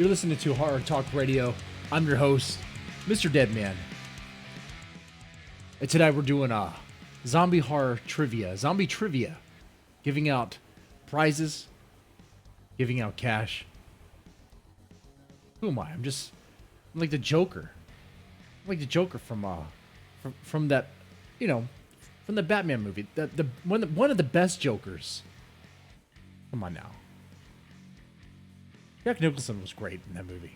You're listening to Horror Talk Radio. I'm your host, MrDeadman. And tonight we're doing zombie horror trivia. Zombie trivia. Giving out prizes. Giving out cash. Who am I? I'm like the Joker. I'm like the Joker from that, from the Batman movie. One of the best Jokers. Come on now. Jack Nicholson was great in that movie.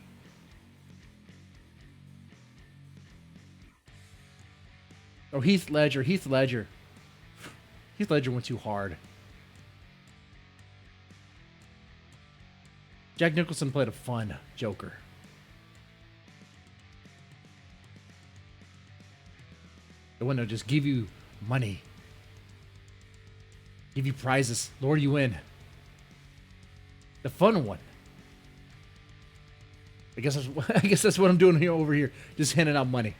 Oh, Heath Ledger. Heath Ledger went too hard. Jack Nicholson played a fun Joker. The one that'll just give you money. Give you prizes. Lure you in. The fun one. I guess that's what I'm doing here over here. Just handing out money.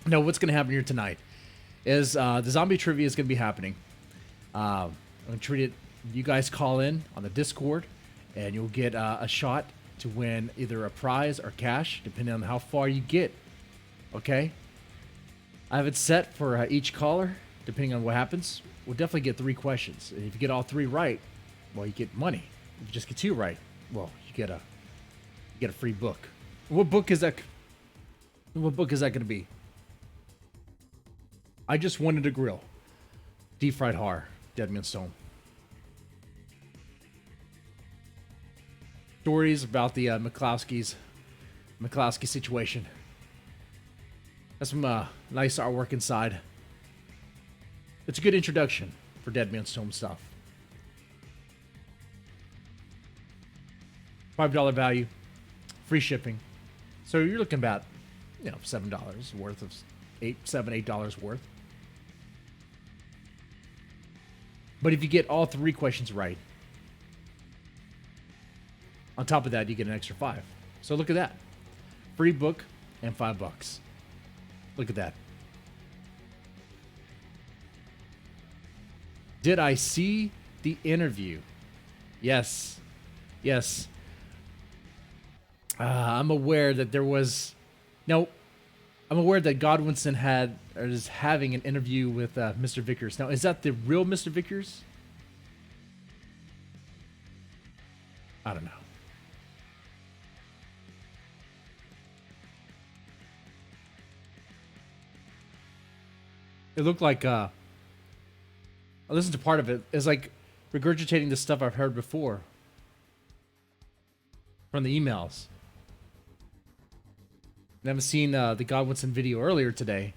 No, what's going to happen here tonight is the zombie trivia is going to be happening. I'm going to treat it. You guys call in on the Discord, and you'll get a shot to win either a prize or cash, depending on how far you get. Okay? I have it set for each caller, depending on what happens. We'll definitely get 3 questions. And if you get all 3 right, well, you get money. If you just get 2 right, well, you get a free book. What book is that? What book is that going to be? I Just Wanted a Grill. Deep Fried Horror. Deadmanstome. Stories about the McCloskey situation. That's some nice artwork inside. It's a good introduction for Deadmanstome stuff. $5 value. Free shipping. So you're looking about, $7 worth of $8 worth. But if you get all 3 questions right, on top of that, you get an extra 5. So look at that. Free book and $5. Look at that. Did I see the interview? Yes. Yes. I'm aware that there was... No, I'm aware that Godwinson is having an interview with Mr. Vickers. Now, is that the real Mr. Vickers? I don't know. It looked like... I listened to part of it. It's like regurgitating the stuff I've heard before. From the emails. I haven't seen the Godwinson video earlier today.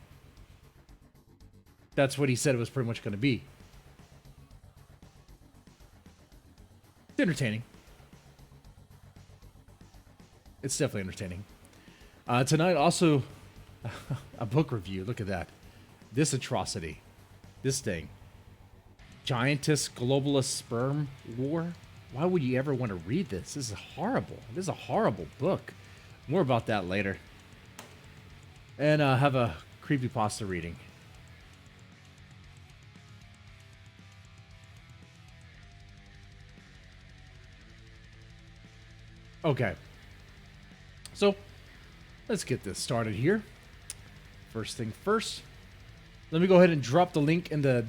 That's what he said it was pretty much going to be. It's entertaining. It's definitely entertaining. Tonight, also, a book review. Look at that. This atrocity. This thing. Giantess Globalist Sperm War. Why would you ever want to read this? This is horrible. This is a horrible book. More about that later. And have a creepypasta reading. Okay. So, let's get this started here. First thing first. Let me go ahead and drop the link in the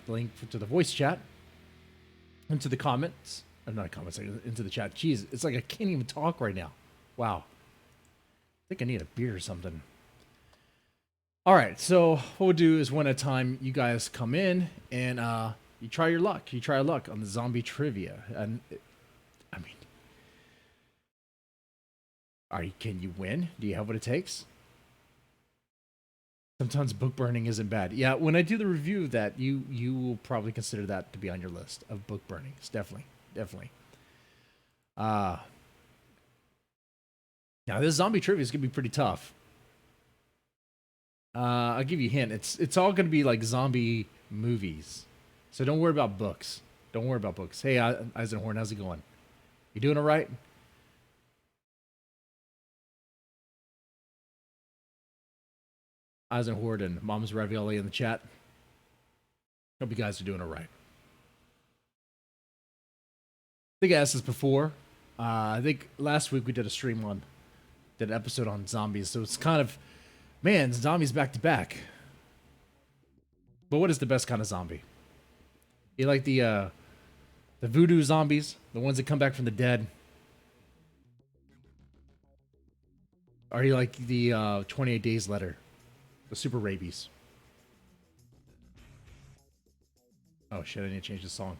link to the voice chat. Into the comments. Not comments, into the chat. Jeez, it's like I can't even talk right now. Wow. I think I need a beer or something. All right, so what we'll do is one at a time, you guys come in and you try your luck. You try your luck on the zombie trivia. And, can you win? Do you have what it takes? Sometimes book burning isn't bad. Yeah, when I do the review of that, you will probably consider that to be on your list of book burnings. Definitely. Now, this zombie trivia is going to be pretty tough. I'll give you a hint. It's all going to be like zombie movies. So don't worry about books. Don't worry about books. Hey, Eisenhorn, how's it going? You doing all right? Eisenhorn and Mom's Ravioli in the chat. Hope you guys are doing all right. think I asked this before. I think last week we did did an episode on zombies. So it's kind of, man, zombies back to back. But what is the best kind of zombie? You like the voodoo zombies, the ones that come back from the dead? Or you like the 28 Days Later, the super rabies? Oh shit! I need to change the song.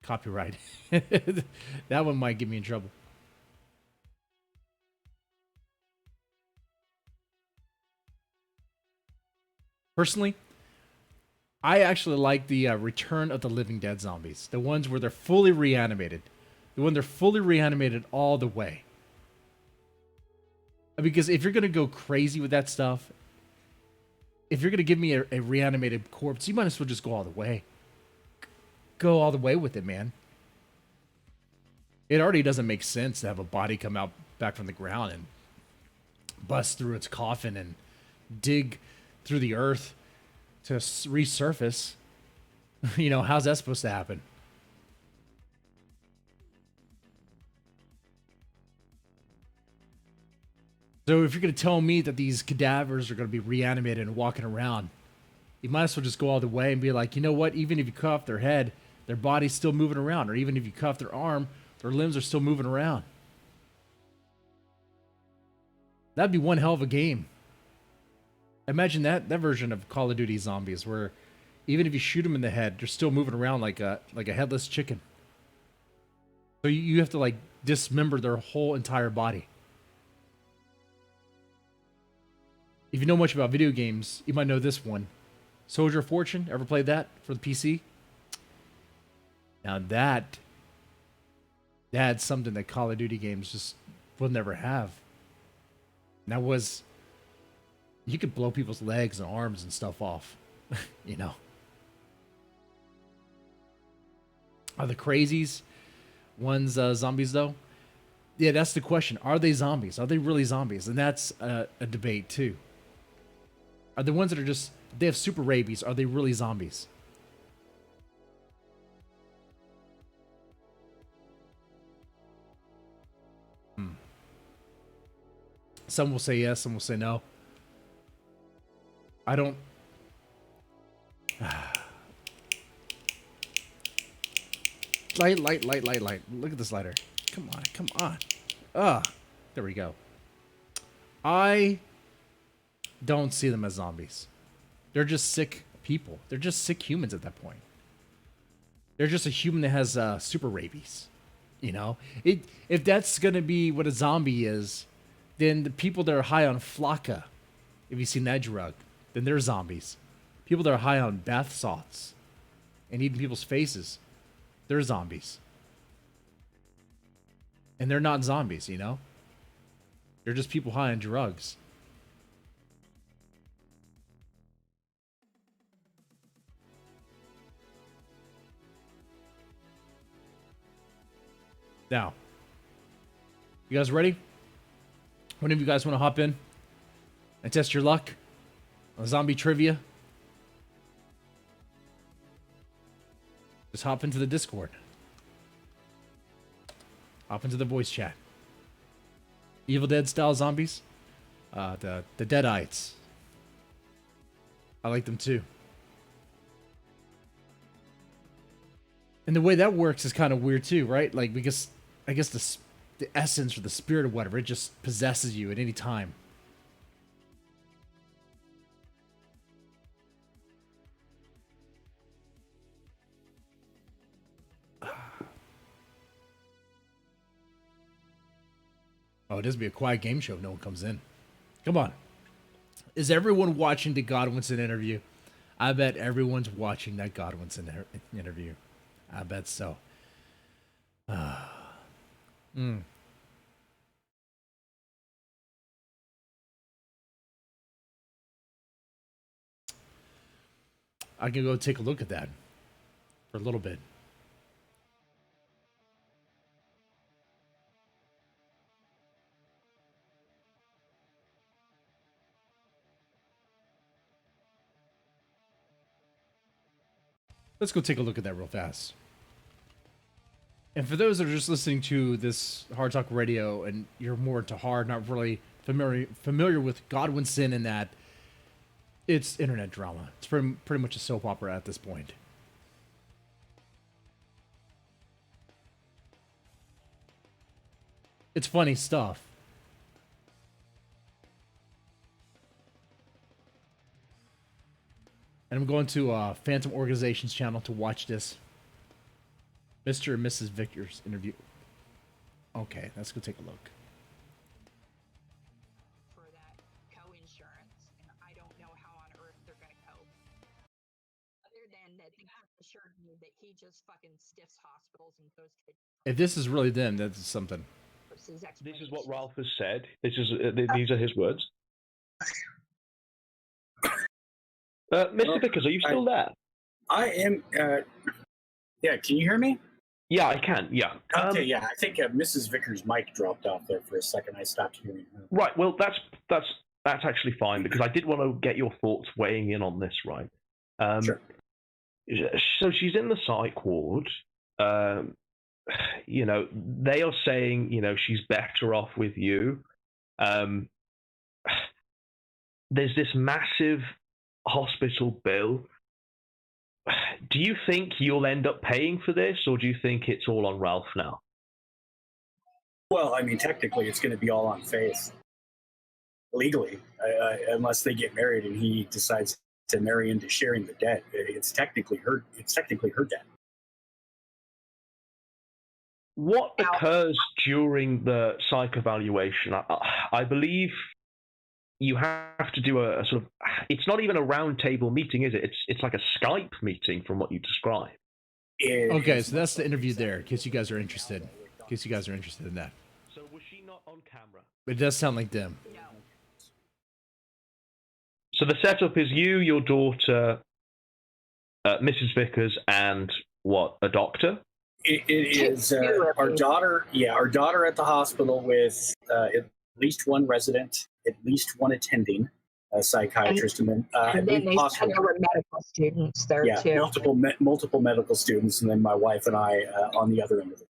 Copyright. That one might get me in trouble. Personally, I actually like the Return of the Living Dead zombies. The ones where they're fully reanimated. The one they're fully reanimated all the way. Because if you're going to go crazy with that stuff, if you're going to give me a reanimated corpse, you might as well just go all the way. Go all the way with it, man. It already doesn't make sense to have a body come out back from the ground and bust through its coffin and dig through the earth to resurface. You know, how's that supposed to happen? So if you're going to tell me that these cadavers are going to be reanimated and walking around, you might as well just go all the way and be like, you know what? Even if you cut off their head, their body's still moving around. Or even if you cut off their arm, their limbs are still moving around. That'd be one hell of a game. Imagine that version of Call of Duty Zombies, where even if you shoot them in the head, they're still moving around like a headless chicken. So you have to like dismember their whole entire body. If you know much about video games, you might know this one. Soldier of Fortune, ever played that for the PC? Now that's something that Call of Duty games just will never have. And that was, you could blow people's legs and arms and stuff off, you know. Are the crazies ones zombies though? Yeah, that's the question. Are they zombies? Are they really zombies? And that's a debate too. Are the ones that are just, they have super rabies, are they really zombies? Some will say yes, some will say no. I don't... Light. Look at this lighter. Come on. There we go. I don't see them as zombies. They're just sick people. They're just sick humans at that point. They're just a human that has super rabies. You know? If that's going to be what a zombie is, then the people that are high on flakka, if you've seen that drug, then they're zombies. People that are high on bath salts and eating people's faces, they're zombies. And they're not zombies, you know? They're just people high on drugs. Now, you guys ready? One of you guys want to hop in and test your luck on zombie trivia? Just hop into the Discord. Hop into the voice chat. Evil Dead style zombies. The Deadites. I like them too. And the way that works is kind of weird too, right? Like, because I guess the essence or the spirit or whatever, it just possesses you at any time. Oh, it does be a quiet game show if no one comes in. Come on. Is everyone watching the Godwinson interview? I bet everyone's watching that Godwinson interview. I bet so. I can go take a look at that for a little bit. Let's go take a look at that real fast. And for those that are just listening to this Hard Talk Radio and you're more into hard, not really familiar with Godwinson and that, it's internet drama. It's pretty much a soap opera at this point. It's funny stuff. And I'm going to Phantom Organization's channel to watch this Mr. and Mrs. Vickers interview. Okay, let's go take a look. For that co-insurance, and I don't know how on earth they're going to cope. Other than that, the guy assured me that he just fucking stiffs hospitals and goes kids. If this is really them, that's something. This is what Ralph has said. These are his words. Mr. Vickers, are you still there? I am. Yeah, can you hear me? Yeah, I can. Yeah. Okay. Yeah, I think Mrs. Vickers' mic dropped off there for a second. I stopped hearing her. Right. Well, that's actually fine because I did want to get your thoughts weighing in on this. Right. Sure. So she's in the psych ward. You know, they are saying, you know, she's better off with you. There's this massive hospital bill. Do you think you'll end up paying for this, or do you think it's all on Ralph now? Well, I mean, technically, it's going to be all on Faith. Legally, unless they get married and he decides to marry into sharing the debt, it's technically her. It's technically her debt. What occurs during the psych evaluation? I believe you have to do a sort of. It's not even a round table meeting, is it? It's like a Skype meeting, from what you describe. Okay, so that's the interview there. In case you guys are interested. In case you guys are interested in that. So was she not on camera? It does sound like them. No. So the setup is you, your daughter, Mrs. Vickers, and what? A doctor? It is our daughter. Yeah, our daughter at the hospital with at least one resident, at least one attending, a psychiatrist, and then there were medical students there too. multiple medical students, and then my wife and I on the other end of it.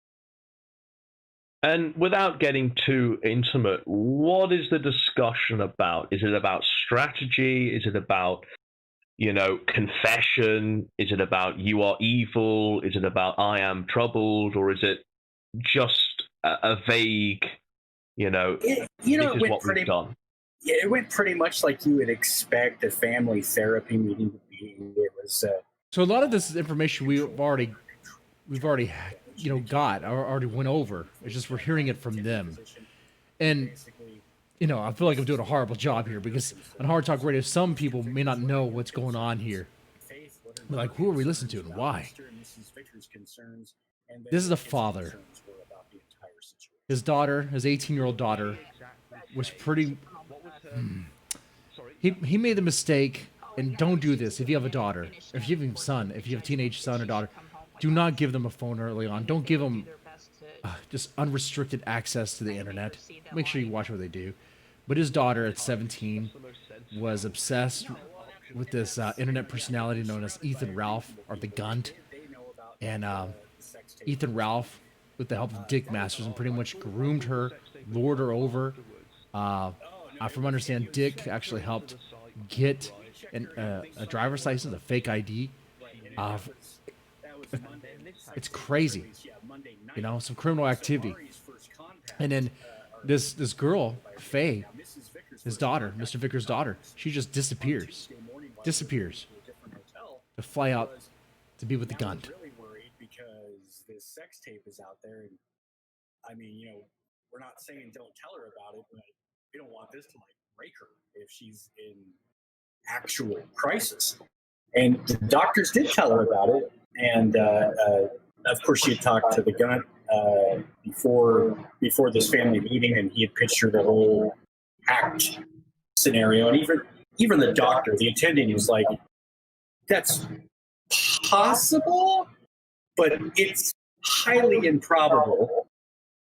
And without getting too intimate, what is the discussion about? Is it about strategy? Is it about, you know, confession? Is it about you are evil? Is it about I am troubled? Or is it just a vague, you know, this is what we've done? Yeah, it went pretty much like you would expect a family therapy meeting to be. It was. So a lot of this information we've already you know, already went over. It's just we're hearing it from them. And, you know, I feel like I'm doing a horrible job here because on Hard Talk Radio, some people may not know what's going on here. They're like, who are we listening to and why? This is the father. His daughter, his 18-year-old daughter, was pretty... He made the mistake, and don't do this if you have a daughter, if you have a son, if you have a teenage son or daughter, do not give them a phone early on. Don't give them just unrestricted access to the internet. Make sure you watch what they do. But his daughter at 17 was obsessed with this internet personality known as Ethan Ralph, or the Gunt. And Ethan Ralph, with the help of Dick Masters, and pretty much groomed her, lured her over. From understand, Dick actually helped get a driver's license, a fake ID. It's crazy, you know, some criminal activity. And then this girl, Faye, his daughter, Mr. Vickers' daughter, she just disappears to fly out to be with the Gunt. Really worried because this sex tape is out there, and I mean, you know, we're not saying don't tell her about it, but we don't want this to like break her if she's in actual crisis. And the doctors did tell her about it, and of course she had talked to the Gunt before this family meeting, and he had pitched her the whole hacked scenario. And even the doctor, the attending, was like, "That's possible, but it's highly improbable."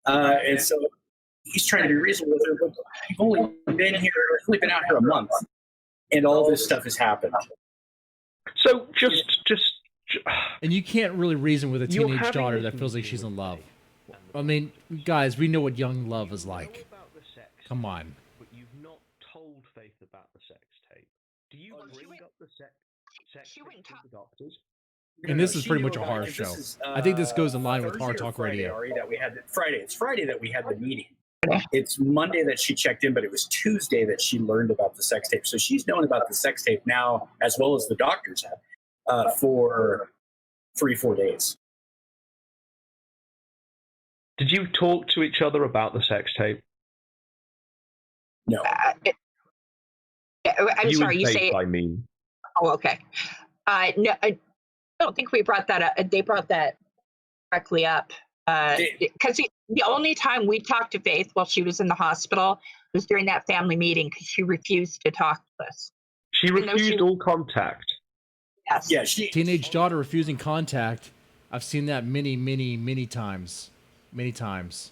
And so he's trying to be reasonable with her, but I've only been out here a month, and all this stuff has happened. So just and you can't really reason with a teenage daughter that feels like she's in love. I mean, guys, we know what young love is like. You know about the sex Come tape, on. but you've not told Faith about the sex tape. Do you Well, she bring went- up the sex she tape went to the doctors? And this is she pretty knew much a about horror it 'cause show. this is, I think this goes in line with Thursday Horror or Talk Friday, Radio. Ari, that we had Friday. It's Friday that we had the meeting. It's Monday that she checked in, but it was Tuesday that she learned about the sex tape. So she's known about the sex tape now, as well as the doctors have, for 3-4 days. Did you talk to each other about the sex tape? No. I'm you sorry, and you Faith, say. I mean. Oh, okay. No, I don't think we brought that up. They brought that directly up. Because the only time we talked to Faith while she was in the hospital was during that family meeting because she refused to talk to us. She Even though refused all contact. Yes. Yeah, she. Teenage daughter refusing contact. I've seen that many times. Many times.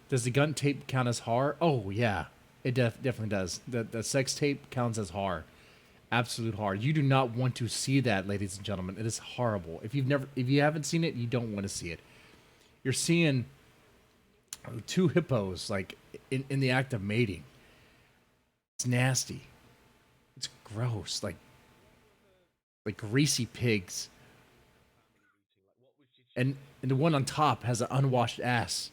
Does the gun tape count as horror? Oh, yeah. It definitely does. The sex tape counts as horror. Absolute horror. You do not want to see that, ladies and gentlemen. It is horrible. If you haven't seen it, you don't want to see it. You're seeing two hippos like in the act of mating. It's nasty. It's gross. Like greasy pigs. And the one on top has an unwashed ass.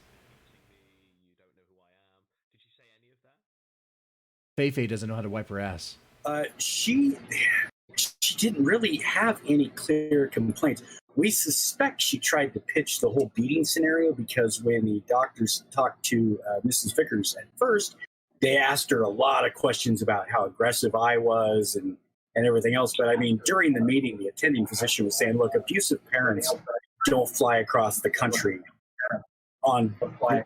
Feifei doesn't know how to wipe her ass. She didn't really have any clear complaints. We suspect she tried to pitch the whole beating scenario because when the doctors talked to Mrs. Vickers at first, they asked her a lot of questions about how aggressive I was and everything else. But I mean, during the meeting, the attending physician was saying, look, abusive parents don't fly across the country on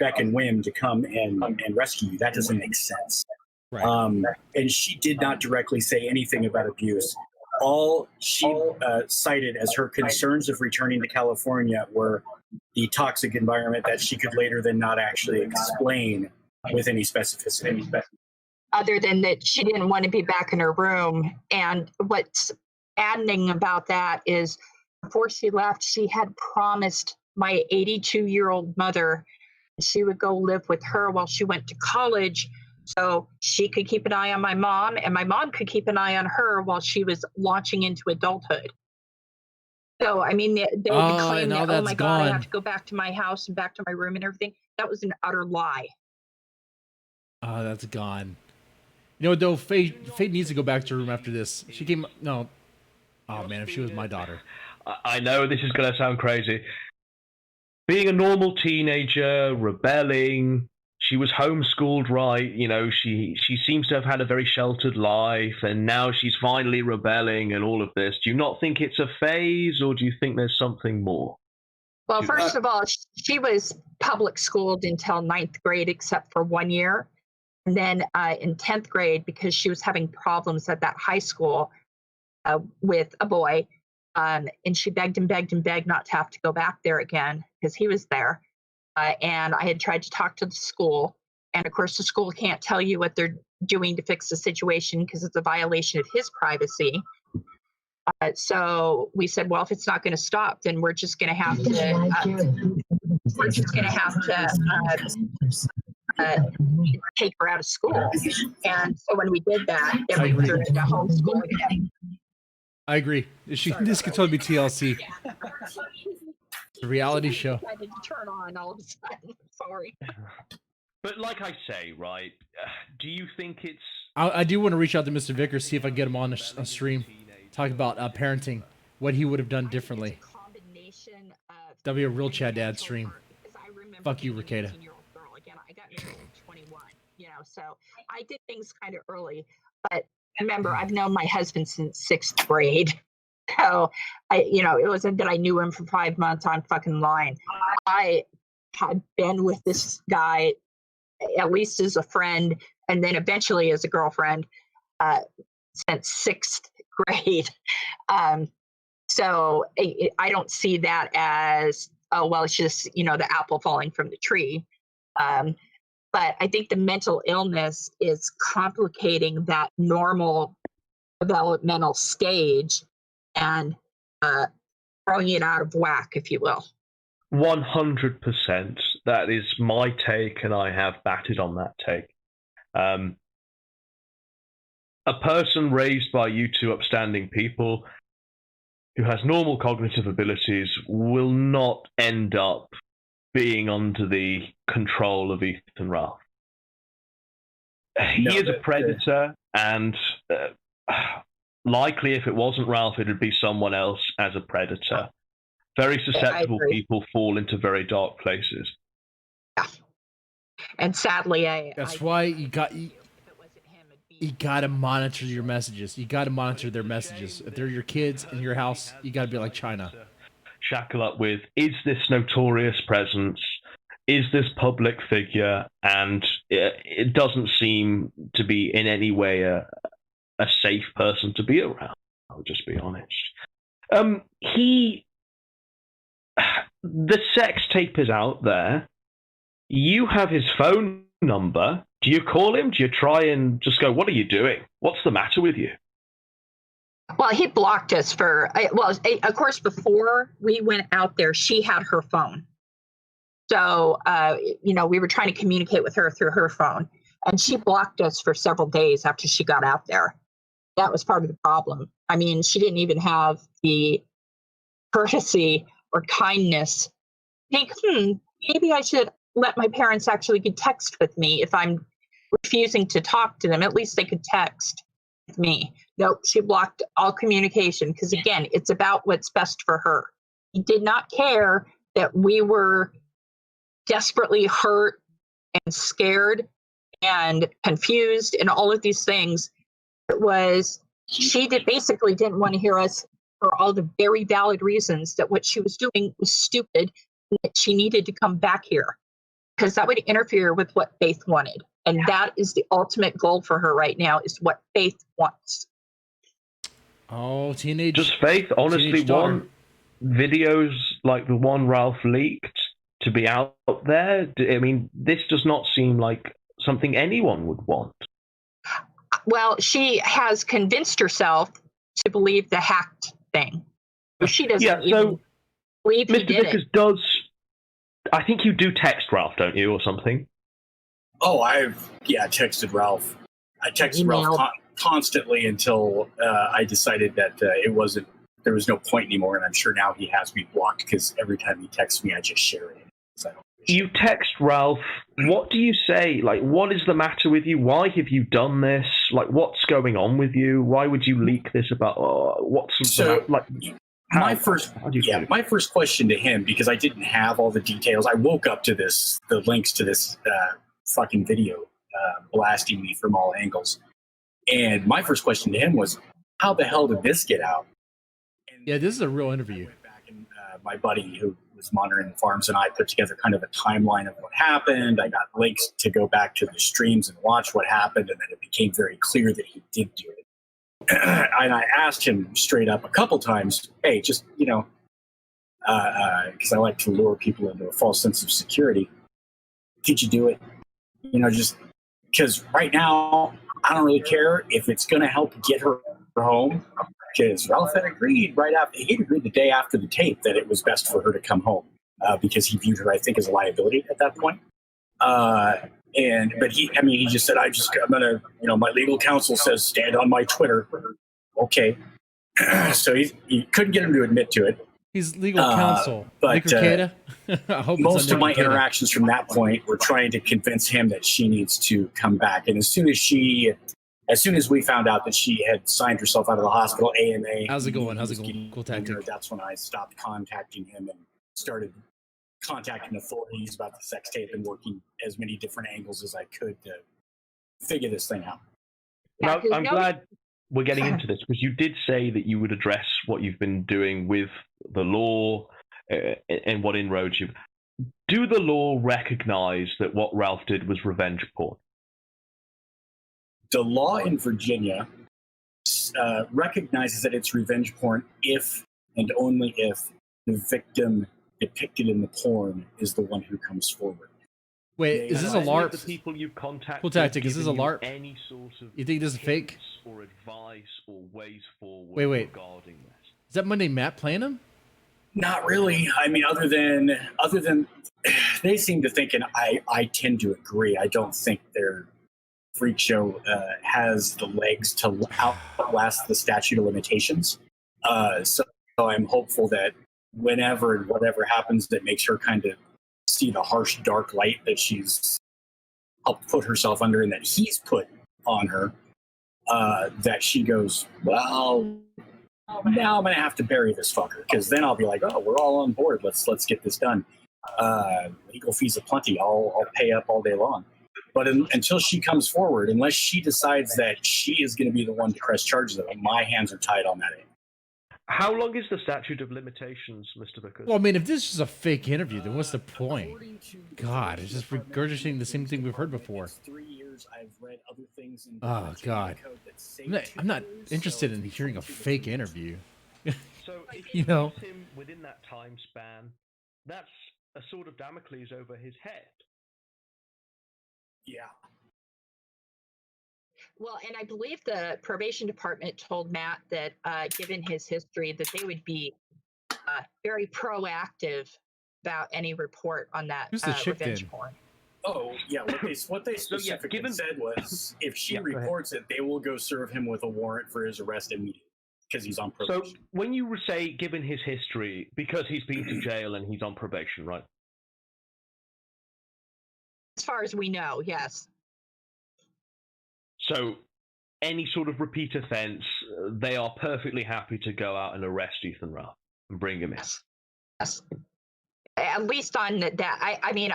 beck and whim to come and rescue you. That doesn't make sense. Right. And she did not directly say anything about abuse. All she cited as her concerns of returning to California were the toxic environment that she could later then not actually explain with any specificity. Other than that, she didn't want to be back in her room. And what's maddening about that is before she left, she had promised my 82-year-old mother she would go live with her while she went to college so she could keep an eye on my mom and my mom could keep an eye on her while she was launching into adulthood. So, I mean, they claim that, oh my God, I have to go back to my house and back to my room and everything. That was an utter lie. Oh, that's gone. You know, though, Fate needs to go back to her room after this. She came. No. Oh, man, if she was my daughter. I know this is going to sound crazy. Being a normal teenager, rebelling, she was homeschooled right. You know, she seems to have had a very sheltered life, and now she's finally rebelling and all of this. Do you not think it's a phase, or do you think there's something more? Well, first of all, she was public schooled until 9th grade, except for 1 year. And then in 10th grade, because she was having problems at that high school with a boy, and she begged and begged and begged not to have to go back there again because he was there. And I had tried to talk to the school. And of course, the school can't tell you what they're doing to fix the situation because it's a violation of his privacy. So we said, well, if it's not going to stop, then we're just going to have to take her out of school. And so when we did that, then we put her into homeschool again. I agree. This could totally be TLC. The reality show. I decided to turn on all of a sudden. Sorry. But like I say, right, do you think it's... I do want to reach out to Mr. Vickers, see if I can get him on a stream. Talk about parenting, what he would have done differently. That'll be a real Chad Dad stream. Fuck you, Ricada. Again, I got married at 21, so I did things kind of early. But remember, I've known my husband since 6th grade. So, it wasn't that I knew him for 5 months on fucking line. I had been with this guy, at least as a friend, and then eventually as a girlfriend, since 6th grade. So I don't see that as, oh, well, it's just, the apple falling from the tree. But I think the mental illness is complicating that normal developmental stage and throwing it out of whack, if you will. 100%. That is my take, and I have batted on that take. A person raised by you two upstanding people who has normal cognitive abilities will not end up being under the control of Ethan Ralph. He is a predator, and likely if it wasn't Ralph, it would be someone else as a predator. Very susceptible people fall into very dark places. Yeah. And sadly, That's why you got to monitor your messages. You got to monitor their messages. If they're your kids in your house, you got to be like China. Shackle up with, is this notorious presence? Is this public figure? And it doesn't seem to be in any way a safe person to be around. I'll just be honest. The sex tape is out there. You have his phone number. Do you call him? Do you try and just go, what are you doing? What's the matter with you? Well, he blocked us of course, before we went out there, she had her phone. So, we were trying to communicate with her through her phone, and she blocked us for several days after she got out there. That was part of the problem. I mean, she didn't even have the courtesy or kindness. Think, maybe I should let my parents actually get text with me if I'm refusing to talk to them. At least they could text with me. Nope, she blocked all communication because, again, it's about what's best for her. He did not care that we were desperately hurt and scared and confused and all of these things. It was, basically didn't want to hear us for all the very valid reasons that what she was doing was stupid and that she needed to come back here because that would interfere with what Faith wanted. And that is the ultimate goal for her right now, is what Faith wants. Oh, teenage. Does Faith honestly want videos like the one Ralph leaked to be out there? I mean, this does not seem like something anyone would want. Well, she has convinced herself to believe the hacked thing. She doesn't even believe he did Vickers it. I think you do text Ralph, don't you, or something? Oh, I've texted Ralph. I texted Ralph constantly until I decided that there was no point anymore, and I'm sure now he has me blocked because every time he texts me, I just share it. You text Ralph. What do you say? Like, what is the matter with you? Why have you done this? Like, what's going on with you? Why would you leak this about? My first question to him, because I didn't have all the details. I woke up to the links to this fucking video blasting me from all angles, and my first question to him was, "How the hell did this get out?" And this is a real interview. I went back and my buddy who was monitoring the farms and I put together kind of a timeline of what happened. I got links to go back to the streams and watch what happened, and then it became very clear that he did do it. And I asked him straight up a couple times, hey, just, because I like to lure people into a false sense of security. Did you do it? Just because right now, I don't really care if it's going to help get her home. Because Ralph had agreed the day after the tape that it was best for her to come home because he viewed her, I think, as a liability at that point. But he just said, I'm going to, my legal counsel says stand on my Twitter. Okay. So he couldn't get him to admit to it. He's legal counsel. But I hope most of my interactions from that point were trying to convince him that she needs to come back. And as soon as we found out that she had signed herself out of the hospital, AMA. How's it going? Cool tactic. That's when I stopped contacting him and started contacting authorities about the sex tape and working as many different angles as I could to figure this thing out. Now, I'm glad we're getting into this because you did say that you would address what you've been doing with the law and what inroads you've. Do the law recognize that what Ralph did was revenge porn? The law in Virginia recognizes that it's revenge porn if and only if the victim depicted in the porn is the one who comes forward. Wait, is this a LARP? The people you contact. Cool tactic. Is this a LARP? Any sort of you think this is fake? Or advice or ways forward wait. regarding this. Is that Monday Matt playing him? Not really. I mean, other than they seem to think, and I tend to agree. I don't think their freak show has the legs to outlast the statute of limitations. So I'm hopeful that whenever and whatever happens that makes her kind of see the harsh, dark light that she's helped put herself under and that he's put on her, that she goes, well, now I'm going to have to bury this fucker, because then I'll be like, oh, we're all on board. Let's get this done. Legal fees aplenty. I'll pay up all day long. But until she comes forward, unless she decides that she is going to be the one to press charges of it, my hands are tied on that end. How long is the statute of limitations, Mr. Vickers? Well, I mean, if this is a fake interview, then what's the point? God, it's just regurgitating the same thing we've heard before. 3 years. I've read other things in Oh, God. I'm not interested in hearing a fake interview. So if You know? lose him within that time span, that's a sword of Damocles over his head. Yeah. Well, and I believe the probation department told Matt that given his history, that they would be very proactive about any report on that Who's the chick revenge then? porn. Oh, yeah. What they specifically said was, if she reports it, they will go serve him with a warrant for his arrest immediately because he's on probation. So when you say given his history, because he's been to jail and he's on probation, right? As far as we know, yes. So any sort of repeat offense, they are perfectly happy to go out and arrest Ethan Ralph and bring him in. Yes. At least on that. I mean,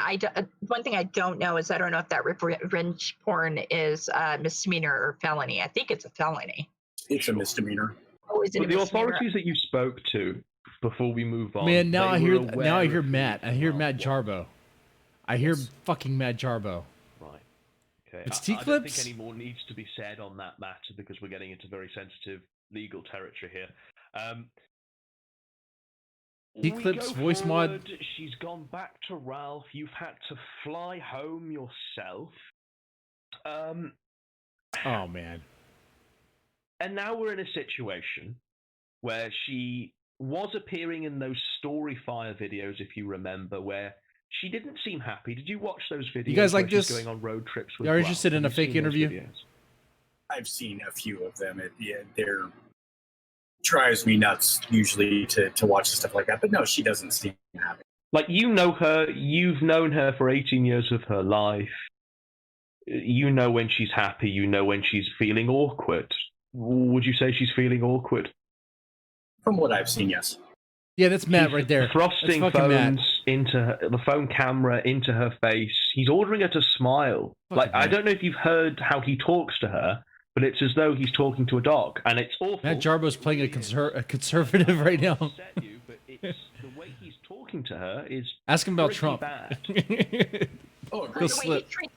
one thing I don't know is I don't know if that revenge porn is misdemeanor or felony. I think it's a felony. It's a misdemeanor. Oh, is it But a the misdemeanor? authorities that you spoke to before we move on, Man, now I hear of Matt. I hear Ethan Matt Ralph. Jarbo. I hear fucking Matt Jarbo. Right. Okay. It's I don't T-clips? think any more needs to be said on that matter because we're getting into very sensitive legal territory here. T-clips, voice mod. She's gone back to Ralph. You've had to fly home yourself. Oh man. And now we're in a situation where she was appearing in those Story Fire videos, if you remember, where she didn't seem happy. Did you watch those videos? You guys like where she's this? going on road trips with Are you Ralph? interested in Have a you fake seen those interview? videos? I've seen a few of them. They're drives me nuts usually to watch stuff like that. But no, she doesn't seem happy. Like, you know her, you've known her for 18 years of her life. You know when she's happy, you know when she's feeling awkward. Would you say she's feeling awkward? From what I've seen, yes. Yeah, that's Matt He's right there. Thrusting That's fucking phones Matt. into the phone camera into her face. He's ordering her to smile. Fucking I Matt. don't know if you've heard how he talks to her, but it's as though he's talking to a dog, and it's awful. Matt Jarbo's playing a conservative right now. Upset you, but it's the way he's talking to her is Ask him about pretty Trump. bad. Oh, He'll agreed.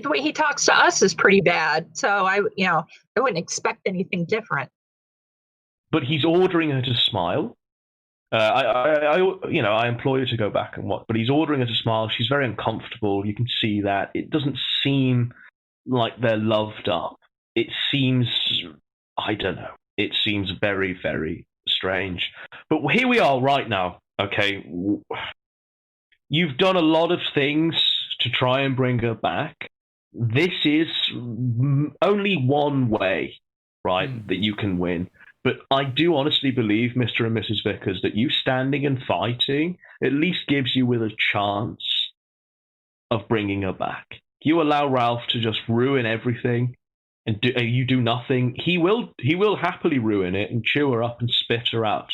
The way he talks to us is pretty bad. So I wouldn't expect anything different. But he's ordering her to smile. I implore you to go back and watch. But he's ordering her to smile. She's very uncomfortable. You can see that. It doesn't seem like they're loved up. It seems, I don't know. It seems very, very strange. But here we are right now. Okay, you've done a lot of things to try and bring her back. This is only one way, right, that you can win. But I do honestly believe, Mr. and Mrs. Vickers, that you standing and fighting at least gives you with a chance of bringing her back. You allow Ralph to just ruin everything, and you do nothing. He will happily ruin it and chew her up and spit her out.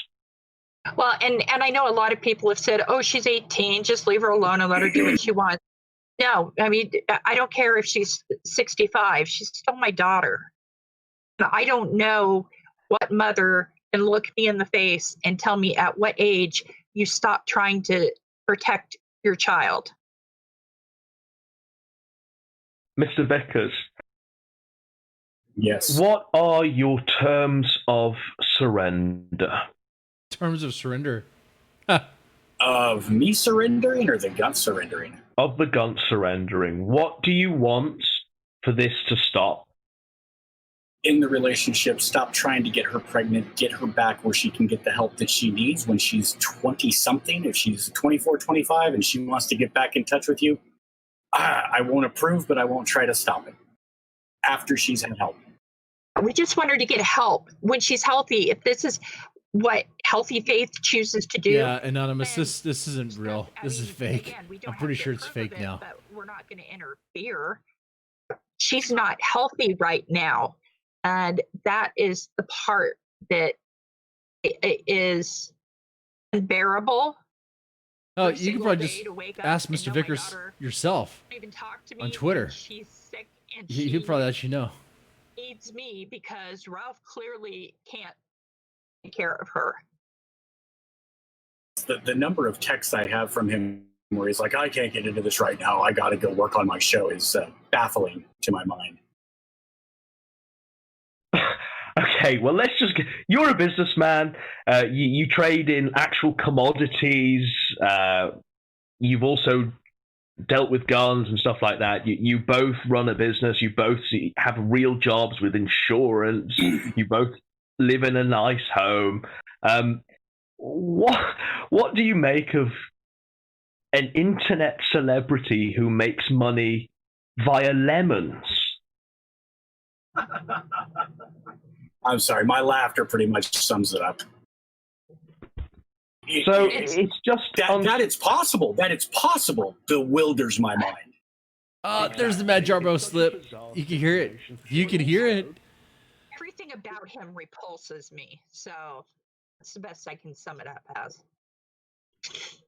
Well, and I know a lot of people have said, "Oh, she's 18, just leave her alone and let her do what she wants." No, I mean, I don't care if she's 65. She's still my daughter. I don't know what mother can look me in the face and tell me at what age you stop trying to protect your child. Mr. Vickers, Yes. what are your terms of surrender? Terms of surrender. Of me surrendering or the gun surrendering? Of the gun surrendering. What do you want for this to stop? in the relationship, stop trying to get her pregnant, get her back where she can get the help that she needs when she's 20 something. If she's 24, 25 and she wants to get back in touch with you, I won't approve, but I won't try to stop it after she's had help. We just want her to get help when she's healthy. If this is what Healthy Faith chooses to do. Yeah, Anonymous, then this isn't real. This is fake. Again, we don't I'm have pretty to sure it's approve of fake it, now. but we're not going to interfere. She's not healthy right now. And that is the part that is unbearable. Oh, every you can single probably day just to wake up ask and Mr. know my Vickers daughter yourself. won't even talk to me on when Twitter. she's sick and He'll probably let you know. needs me because Ralph clearly can't take care of her. The number of texts I have from him where he's like, I can't get into this right now, I got to go work on my show, is baffling to my mind. Okay, well, let's just get, you're a businessman. You trade in actual commodities. You've also dealt with guns and stuff like that. You both run a business. You both have real jobs with insurance. You both live in a nice home. What do you make of an internet celebrity who makes money via lemons? I'm sorry, my laughter pretty much sums it up. So it's just that it's possible. That it's possible bewilders my mind. There's the Mad Jarbo slip. You can hear it. You can hear it. Everything about him repulses me. So that's the best I can sum it up as.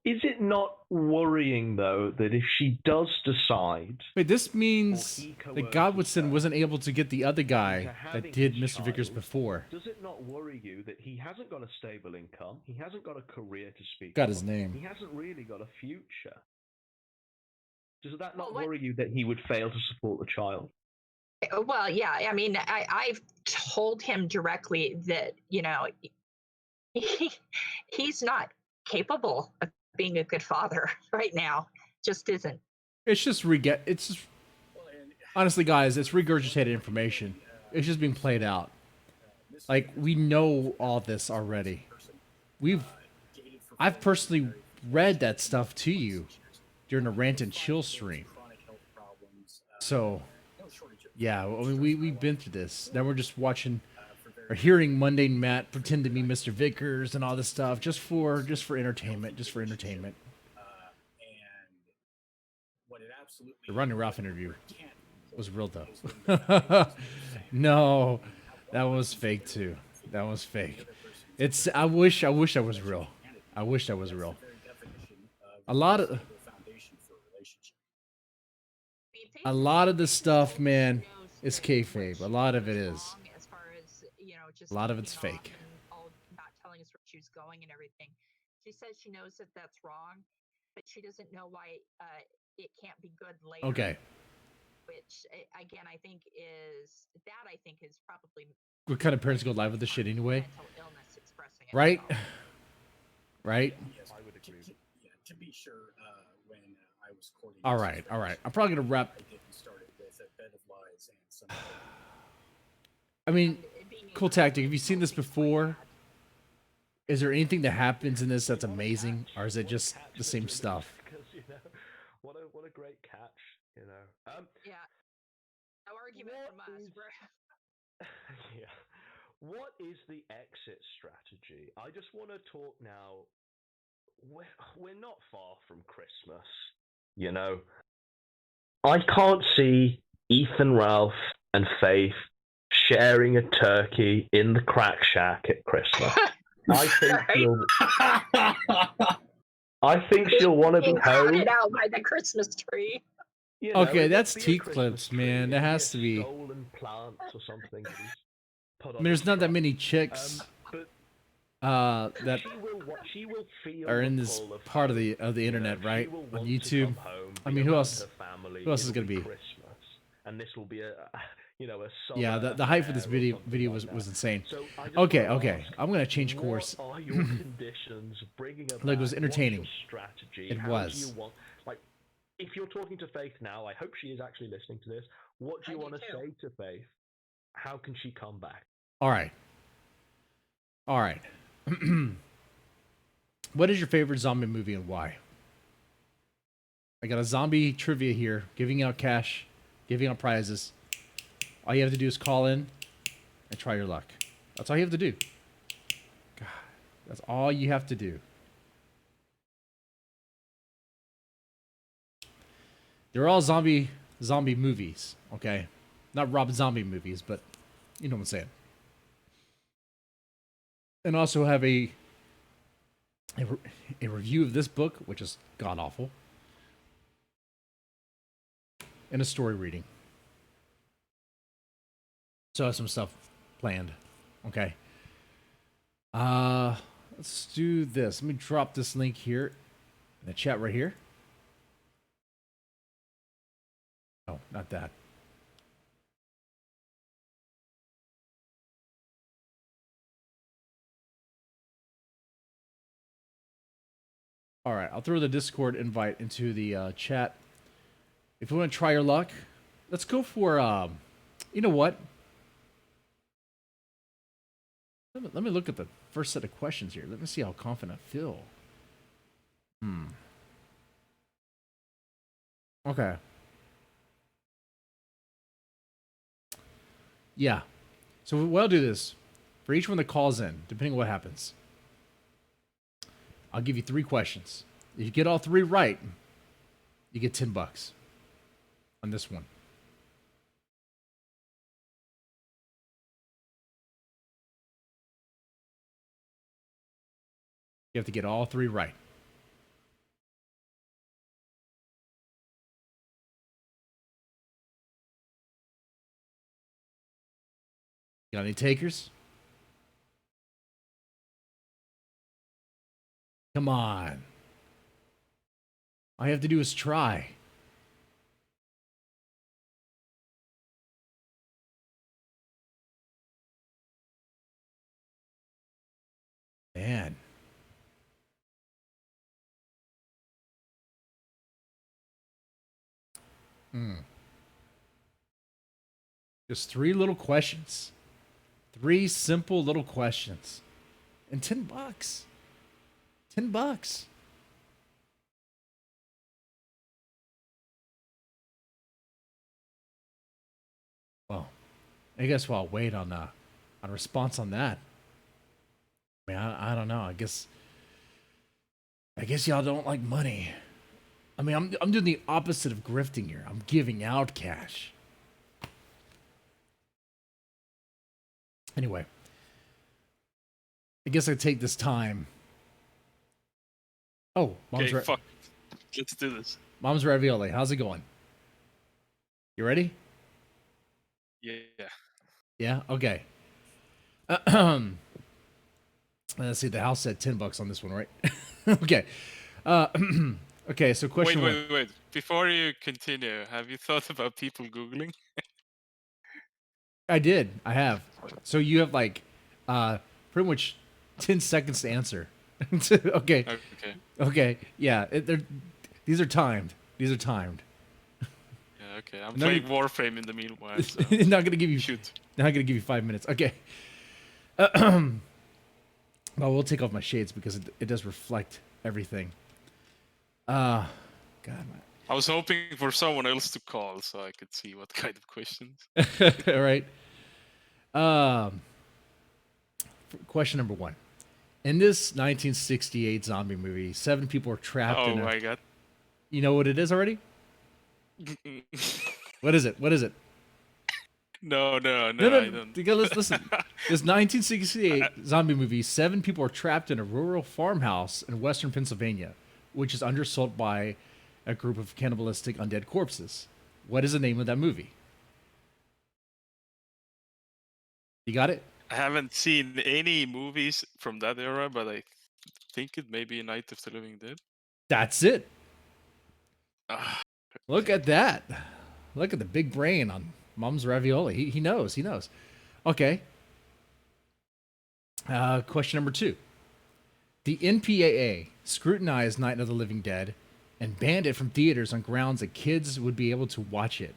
Is it not worrying, though, that if she does decide... Wait, this means that Godwinson wasn't able to get the other guy that did Mr. Vickers before. Does it not worry you that he hasn't got a stable income, he hasn't got a career to speak Got of, his name. he hasn't really got a future? Does that not worry you that he would fail to support the child? Well, yeah, I mean, I've told him directly that, you know, he's not capable of being a good father right now. Just isn't. It's just honestly, guys, it's regurgitated information. It's just being played out. Like, we know all this already. I've personally read that stuff to you during a rant and chill stream. So, yeah, I mean, we've been through this. Now we're just watching or hearing Mundane Matt pretend to be Mr. Vickers and all this stuff just for entertainment, The Ronnie Ralph interview was real though. No, that was fake too. That was fake. I wish I was real. I wish I was real. A lot of the stuff, man, is kayfabe. A lot of it is. A lot of it's fake. Not telling us where she's going and everything. She says she knows that that's wrong, but she doesn't know why it can't be good later. Okay. Which again, I think is probably. What kind of parents go live with this shit anyway? Right? Right? Yes, I would agree. Yeah, to be sure, when I was courting. All right. I'm probably gonna wrap. I didn't start it with a bed of lies and some. I mean, cool tactic. Have you seen this before? Is there anything that happens in this that's amazing, or is it just the same stuff? Because, you know, what a great catch, you know. Yeah. No argument from us. Yeah. What is the exit strategy? I just want to talk now. We're not far from Christmas, you know. I can't see Ethan, Ralph, and Faith sharing a turkey in the crack shack at Christmas. I think she'll want to be home. Out by the Christmas tree. You know, okay, that's teeth clips, man. That has to be. Stolen plants or something. I mean, there's not that many chicks that she will feel are in this part of the internet, right? On YouTube. I mean, who else? Who else is gonna be? And this will be a yeah, the hype for this video was insane. Okay, I'm gonna change course. What are your conditions of bringing about? Look, it was entertaining. Strategy. It was. Like, if you're talking to Faith now, I hope she is actually listening to this. What do you want to say to Faith? how can she come back? All right. All right. What is your favorite zombie movie and why? I got a zombie trivia here, giving out cash, giving out prizes. All you have to do is call in and try your luck. That's all you have to do. God, that's all you have to do. They're all zombie movies, okay? Not Rob Zombie movies, but you know what I'm saying. And also have a review of this book, which is god awful, and a story reading. So I have some stuff planned. Okay. Let's do this. Let me drop this link here in the chat right here. Oh, not that. All right, I'll throw the Discord invite into the chat. If you want to try your luck, let's go for, you know what? Let me look at the first set of questions here. Let me see how confident I feel. Okay. Yeah. So what I'll do this. For each one that calls in, depending on what happens, I'll give you 3 questions. If you get all 3 right, you get $10 on this one. You have to get all 3 right. Got any takers? Come on. All you have to do is try. Man. Just 3 little questions. 3 simple little questions. And $10. $10. Well, I guess we'll wait on a response on that. I mean, I don't know. I guess y'all don't like money. I mean, I'm doing the opposite of grifting here. I'm giving out cash. Anyway, I guess I take this time. Oh, okay, fuck. Let's do this. Mom's Ravioli, how's it going? You ready? Yeah. Yeah? Okay. Let's see, the house said $10 on this one, right? Okay. Okay, so question one. Wait. Before you continue, have you thought about people Googling? I did. I have. So you have like pretty much 10 seconds to answer. Okay. Okay. Yeah. These are timed. Yeah, okay. I'm playing Warframe in the meanwhile. So. Not gonna give you. Shoot. Not gonna give you 5 minutes. Okay. Well, we'll take off my shades because it does reflect everything. God. I was hoping for someone else to call so I could see what kind of questions. All right. Question number 1. In this 1968 zombie movie, 7 people are trapped in Oh my god. You know what it is already? What is it? No, I don't. Listen. This 1968 zombie movie, 7 people are trapped in a rural farmhouse in western Pennsylvania, which is undersold by a group of cannibalistic undead corpses. What is the name of that movie? You got it? I haven't seen any movies from that era, but I think it may be Night of the Living Dead. That's it. Look at that. Look at the big brain on Mom's Ravioli. He knows. Okay. Question number 2. The NPAA scrutinized Night of the Living Dead and banned it from theaters on grounds that kids would be able to watch it.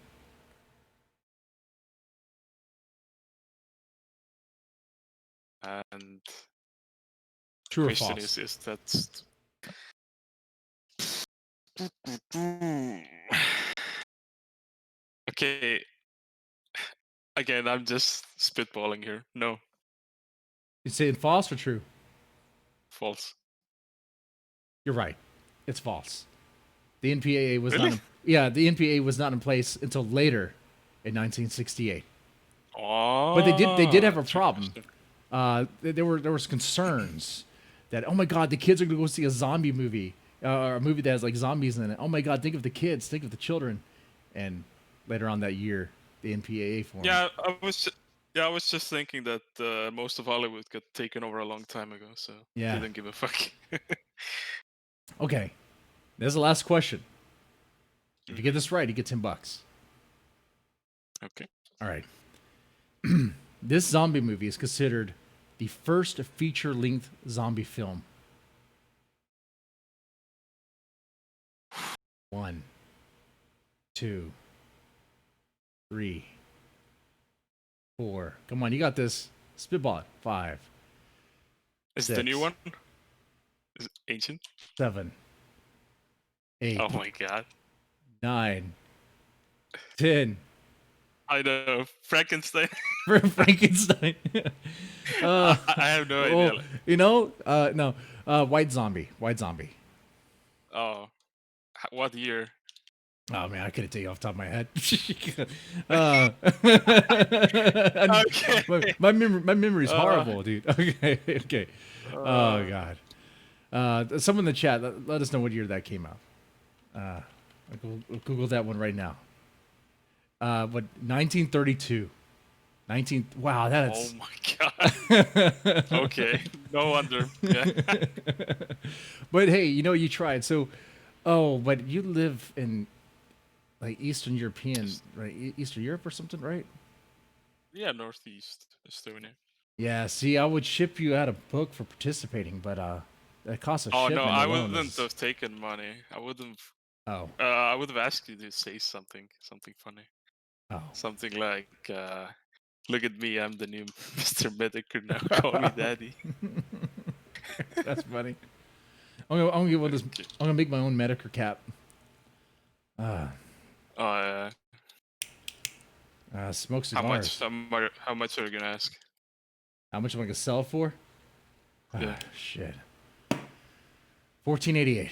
And True or question false? is that okay? Again, I'm just spitballing here. No, You saying false or true? false. You're right. It's false. The NPAA was Really? not. The NPAA was not in place until later, in 1968. Oh, But they did have a true problem. question. There was concerns that, oh my God, the kids are gonna go see a zombie movie, or a movie that has like zombies in it. Oh my God, think of the kids, think of the children. And later on that year, the NPAA formed. Yeah, I was just thinking that most of Hollywood got taken over a long time ago, so Yeah. didn't give a fuck. Okay, there's the last question. If you get Mhm. this right, you get $10. Okay. All right. This zombie movie is considered the first feature-length zombie film. 1, 2, 3, 4. Come on, you got this. Spitball it. 5, Is it the new 6, one? Is it ancient? 7, 8, Oh my god. 9, 10. I know. Frankenstein. For Frankenstein. I have no idea. Oh, you know, no. White Zombie. White Zombie. Oh, what year? Oh man, I couldn't tell you off the top of my head. Okay. my memory's Uh, horrible, dude. Okay, okay. Oh Uh, god. Someone in the chat, let us know what year that came out. I'll Google that one right now. What 1932. 19. Wow, oh that's. my god. Okay. No wonder. Yeah. But hey, you know you tried. So, oh, but you live in like Eastern European, right? Eastern Europe or something, right? Yeah, Northeast Estonia. Yeah. See, I would ship you out a book for participating, but the cost of Oh shipment no, I alone wouldn't is. have taken money. I wouldn't. Oh, I would have asked you to say something funny, oh. something like, "Look at me, I'm the new Mr. Medicare now. Call me daddy." That's funny. I'm gonna Okay. I'm gonna make my own Medicare cap. Oh, Smoke how much? cigars. How much are you gonna ask? How much am I gonna sell for? Yeah. Shit. 1488.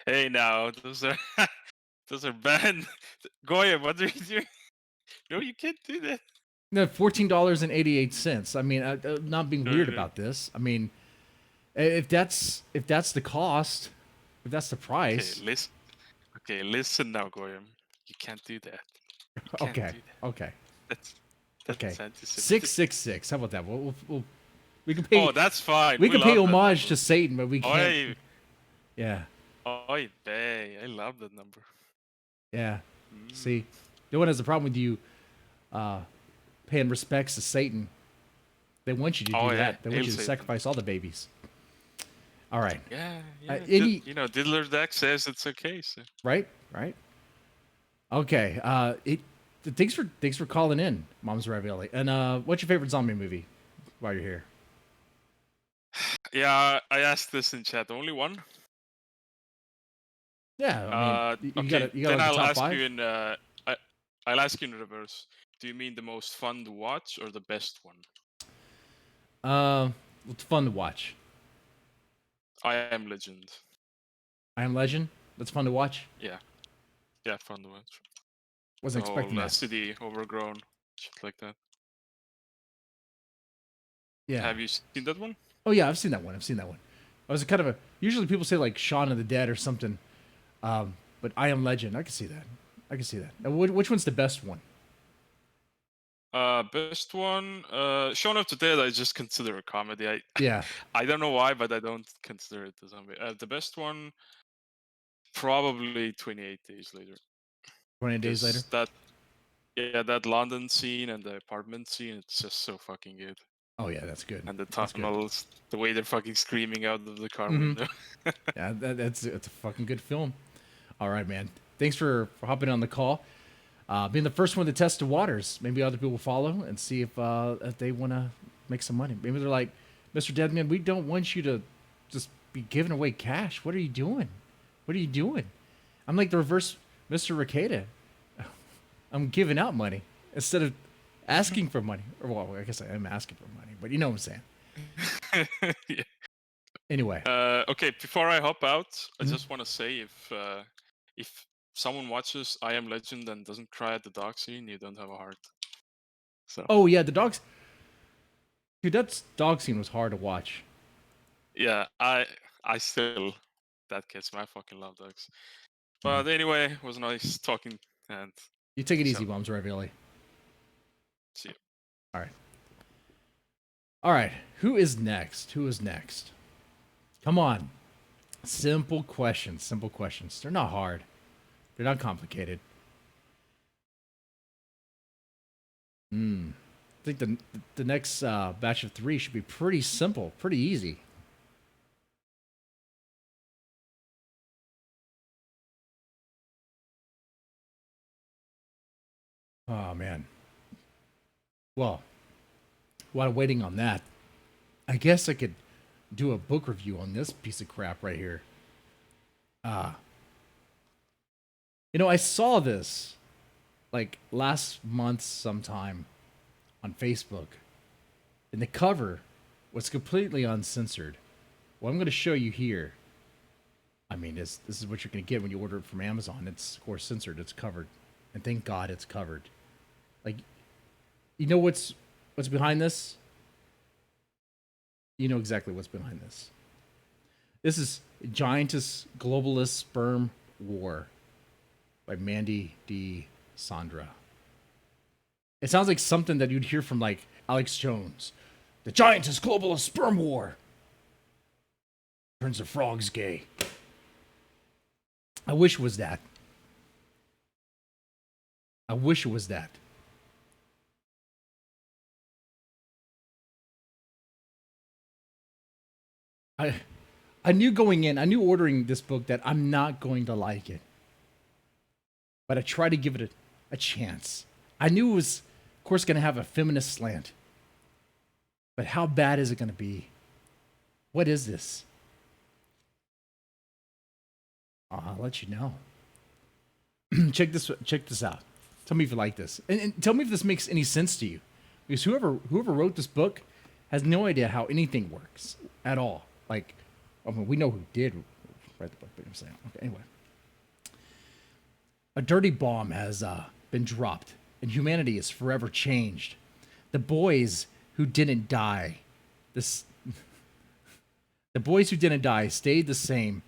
Hey, now those are those are banned. Goya, what are you doing? No, you can't do that. No, $14.88. I mean, I'm not being No, weird no. about this. I mean, if that's the cost, if that's the price, Okay, listen now, Goyam. You can't do that. You can't okay, do that. okay, That's okay. anti-Semitic. 666. How about that? We can pay. Oh, that's fine. We can pay love that homage number. to Satan, but we can't. Oy, Yeah, oy vey. I love that number. yeah. Mm. See, no one has a problem with you paying respects to Satan. They want you to do Oh, yeah. that. They want Hail you to Satan. sacrifice all the babies. All right. Yeah. any- You know, Diddler Deck says it's okay. So. Right. Okay. Thanks for calling in, Mom's Ravioli. And what's your favorite zombie movie? While you're here. Yeah, I asked this in chat. Only one. Yeah. I mean, you Okay. got like Then the I'll top ask 5. you in. I'll ask you in reverse. Do you mean the most fun to watch or the best one? It's fun to watch. I Am Legend. I Am Legend. That's fun to watch. Yeah, fun to watch. Wasn't The expecting whole that. city overgrown, shit like that. Yeah. Have you seen that one? Oh yeah, I've seen that one. I was kind of a. Usually people say like Shaun of the Dead or something, but I Am Legend. I can see that. Now, which one's the best one? Best one. Shaun of the Dead. I just consider a comedy. Yeah. I don't know why, but I don't consider it a zombie. The best one, probably 28 Days Later. 20 days later. That London scene and the apartment scene. It's just so fucking good. Oh yeah, that's good. And the That's good. tunnels, the way they're fucking screaming out of the car Mhm. window. Yeah, it's a fucking good film. All right, man. Thanks for hopping on the call. being the first one to test the waters. Maybe other people follow and see if they want to make some money. Maybe they're like, Mr. Deadman, we don't want you to just be giving away cash. What are you doing? What are you doing? I'm like the reverse Mr. Ricada. I'm giving out money instead of asking for money. Or, well, I guess I am asking for money, but you know what I'm saying. Yeah. Anyway. Okay, before I hop out, I Mhm. just want to say if someone watches I Am Legend and doesn't cry at the dog scene, you don't have a heart. So Oh, yeah, the dogs. Dude, that dog scene was hard to watch. yeah, I still that gets me. I fucking love dogs. But anyway, it was nice talking, and You take it peace easy, out. Bombs Ravioli. See you. All right. All right. Who is next? Who is next? Come on. Simple questions. Simple questions. They're not hard. They're not complicated. I think the next batch of 3 should be pretty simple, pretty easy. Oh man. Well, while waiting on that, I guess I could do a book review on this piece of crap right here. I saw this like last month sometime on Facebook, and the cover was completely uncensored. What I'm going to show you here, I mean, this is what you're going to get when you order it from Amazon. It's, of course, censored. It's covered, and thank God it's covered. Like, you know what's behind this? You know exactly what's behind this. This is Giantess Globalist Sperm War by Mandy D. Sandra. It sounds like something that you'd hear from like Alex Jones. The Giantess Globalist Sperm War turns the frogs gay. I wish it was that. I wish it was that. I knew going in, I knew ordering this book that I'm not going to like it. But I tried to give it a chance. I knew it was, of course, going to have a feminist slant. But how bad is it going to be? What is this? I'll let you know. Check this out. Tell me if you like this. And tell me if this makes any sense to you. Because whoever wrote this book has no idea how anything works at all. Like, I mean, we know who did write the book, but I'm saying, okay, anyway. A dirty bomb has been dropped, and humanity is forever changed. The boys who didn't die, the boys who didn't die stayed the same,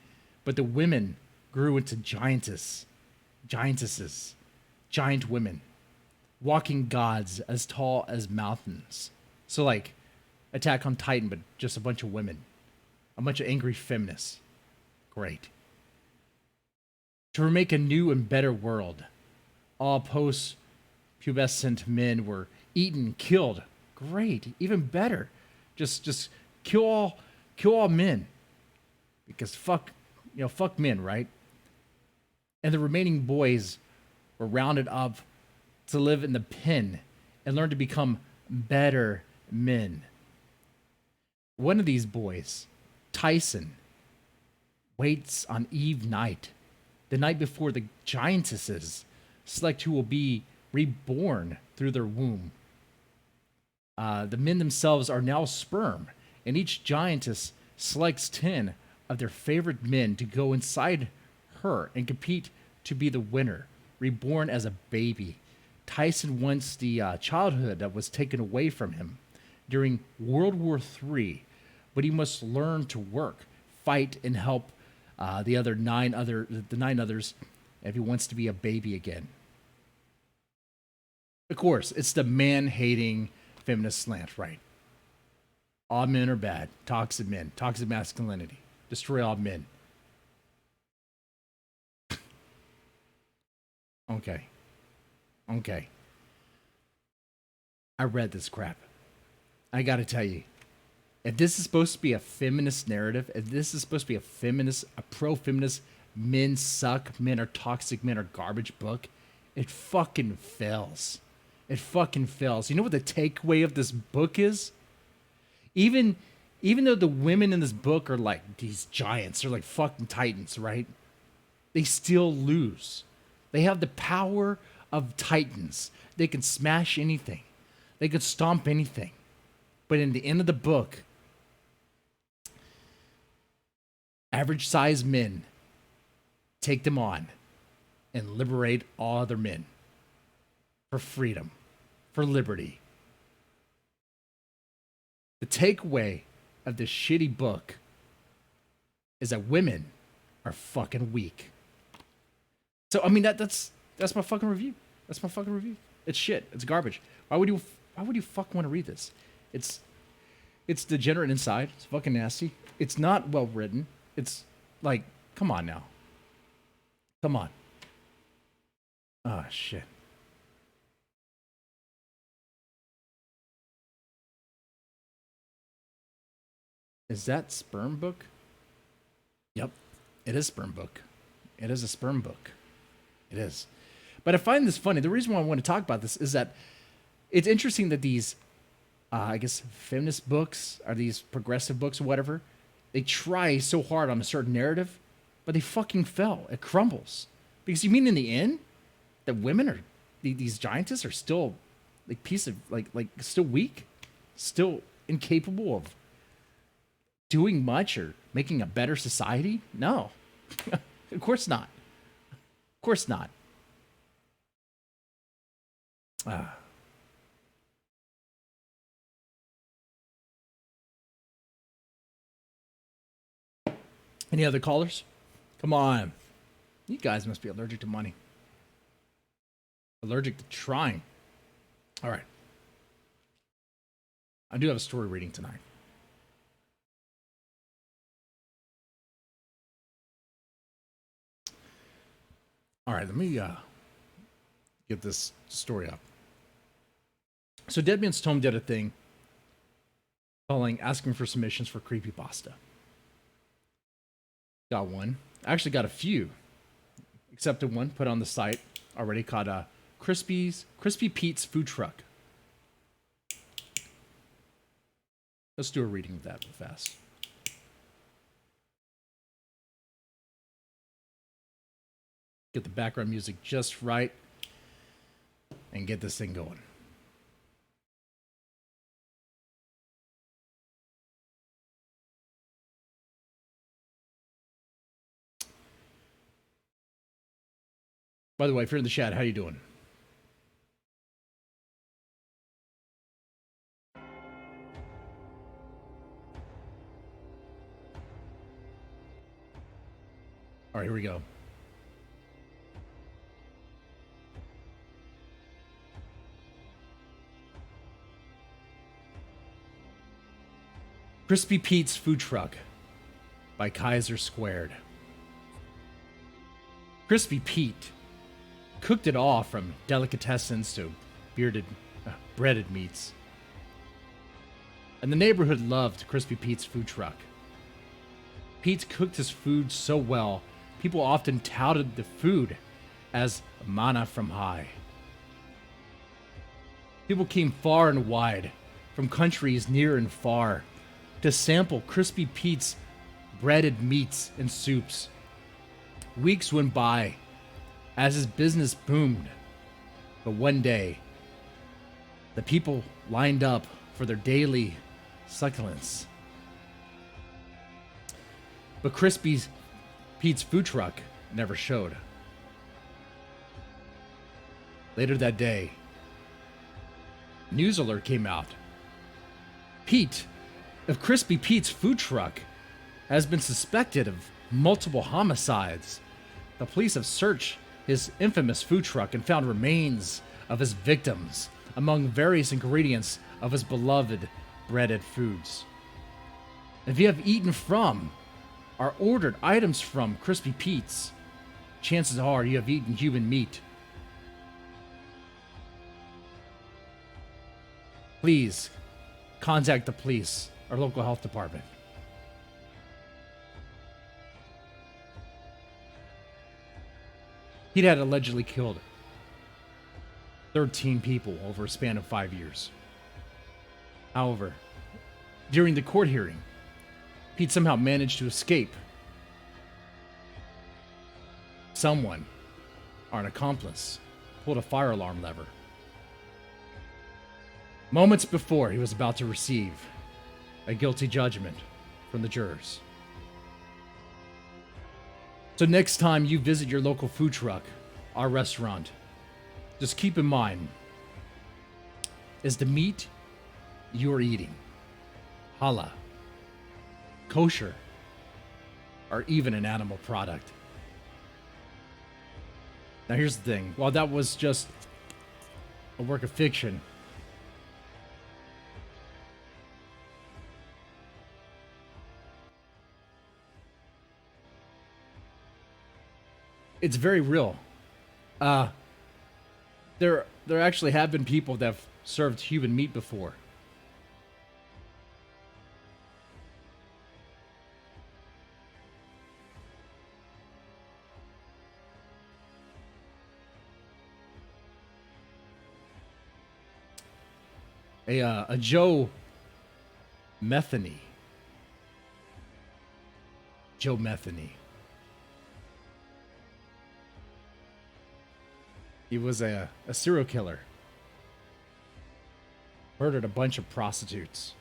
but the women grew into giantesses, giant women, walking gods as tall as mountains. So like Attack on Titan, but just a bunch of women, a bunch of angry feminists. Great. To remake a new and better world, all post-pubescent men were eaten, killed. Great, even better. Just kill all men, because fuck men, right? And the remaining boys were rounded up to live in the pen and learn to become better men. One of these boys, Tyson, waits on Eve night, the night before the giantesses select who will be reborn through their womb. The men themselves are now sperm, and each giantess selects 10 of their favorite men to go inside her and compete to be the winner, reborn as a baby. Tyson wants the childhood that was taken away from him during World War III, but he must learn to work, fight, and help the 9 others if he wants to be a baby again. Of course, it's the man-hating feminist slant, right? All men are bad. Toxic men. Toxic masculinity. Destroy all men. Okay. I read this crap. I gotta tell you, if this is supposed to be a feminist narrative, if this is supposed to be a pro-feminist, men suck, men are toxic, men are garbage book, It fucking fails. It fucking fails. You know what the takeaway of this book is? Even though the women in this book are like these giants, they're like fucking titans, right? They still lose. They have the power of titans. They can smash anything. They could stomp anything. But in the end of the book, average sized men take them on and liberate all other men for freedom, for liberty. The takeaway of this shitty book is that women are fucking weak. So I mean that's my fucking review. That's my fucking review. It's shit. It's garbage. Why would you fuck want to read this? It's degenerate inside. It's fucking nasty. It's not well written. It's like, come on now. Come on. Ah, shit. Is that sperm book? Yep. It is sperm book. It is a sperm book. It is. But I find this funny. The reason why I want to talk about this is that it's interesting that these, I guess, feminist books or these progressive books or whatever, they try so hard on a certain narrative, but they fucking fail. It crumbles. Because you mean in the end that women are, these giantess are still like still weak, still incapable of doing much or making a better society? No. Of course not. Of course not. Any other callers? Come on. You guys must be allergic to money. Allergic to trying. All right. I do have a story reading tonight. All right, let me get this story up. So deadmanstome did a thing asking for submissions for creepypasta. Got one. I actually got a few. Accepted one, put on the site already, called Crispy Pete's Food Truck. Let's do a reading of that real fast. Get the background music just right and get this thing going. By the way, if you're in the chat, how you doing? All right, here we go. Crispy Pete's Food Truck by Kaiser Squared. Crispy Pete cooked it all from delicatessens to breaded meats. And the neighborhood loved Crispy Pete's Food Truck. Pete cooked his food so well, people often touted the food as manna from high. People came far and wide, from countries near and far, to sample Crispy Pete's breaded meats and soups. Weeks went by as his business boomed, but one day, the people lined up for their daily succulents. But Crispy Pete's Food Truck never showed. Later that day, news alert came out. Pete of Crispy Pete's Food Truck has been suspected of multiple homicides. The police have searched his infamous food truck and found remains of his victims among various ingredients of his beloved breaded foods. If you have eaten from or ordered items from Crispy Pete's, chances are you have eaten human meat. Please contact the police or local health department. Pete had allegedly killed 13 people over a span of 5 years. However, during the court hearing, Pete somehow managed to escape. Someone, or an accomplice, pulled a fire alarm lever. Moments before he was about to receive a guilty judgment from the jurors. So next time you visit your local food truck, our restaurant, just keep in mind, is the meat you're eating halal, kosher, or even an animal product? Now here's the thing, while that was just a work of fiction, it's very real. There actually have been people that have served human meat before. A Joe Metheny. Joe Metheny. He was a serial killer. Murdered a bunch of prostitutes.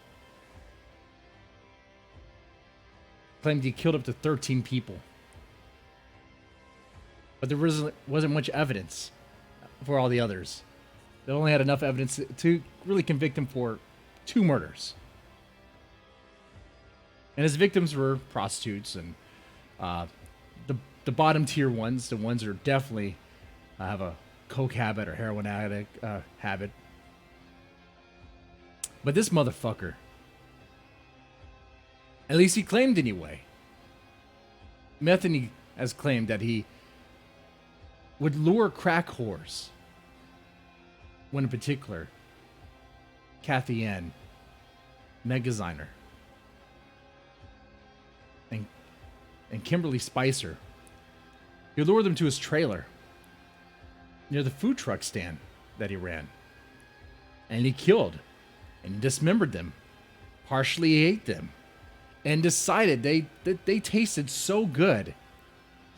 Claimed he killed up to 13 people. But there wasn't much evidence for all the others. They only had enough evidence to really convict him for 2 murders. And his victims were prostitutes and the bottom tier ones, the ones that are definitely have a coke habit or heroin addict habit. But this motherfucker, at least he claimed anyway, Metheny has claimed that he would lure crack whores. One in particular, Kathy Ann Megaziner and Kimberly Spicer. He lured them to his trailer near the food truck stand that he ran. And he killed and dismembered them, partially ate them, and decided they tasted so good,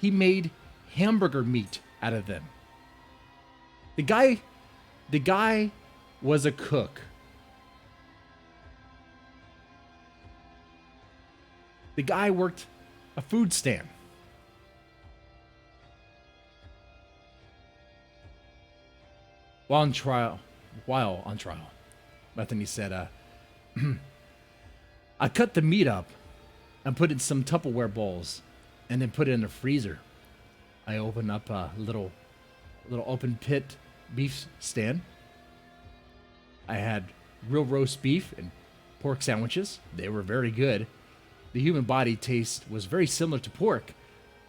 he made hamburger meat out of them. The guy was a cook. The guy worked a food stand. While on trial, Metheny said, I cut the meat up and put it in some Tupperware bowls and then put it in the freezer. I opened up a little open pit beef stand. I had real roast beef and pork sandwiches. They were very good. The human body taste was very similar to pork.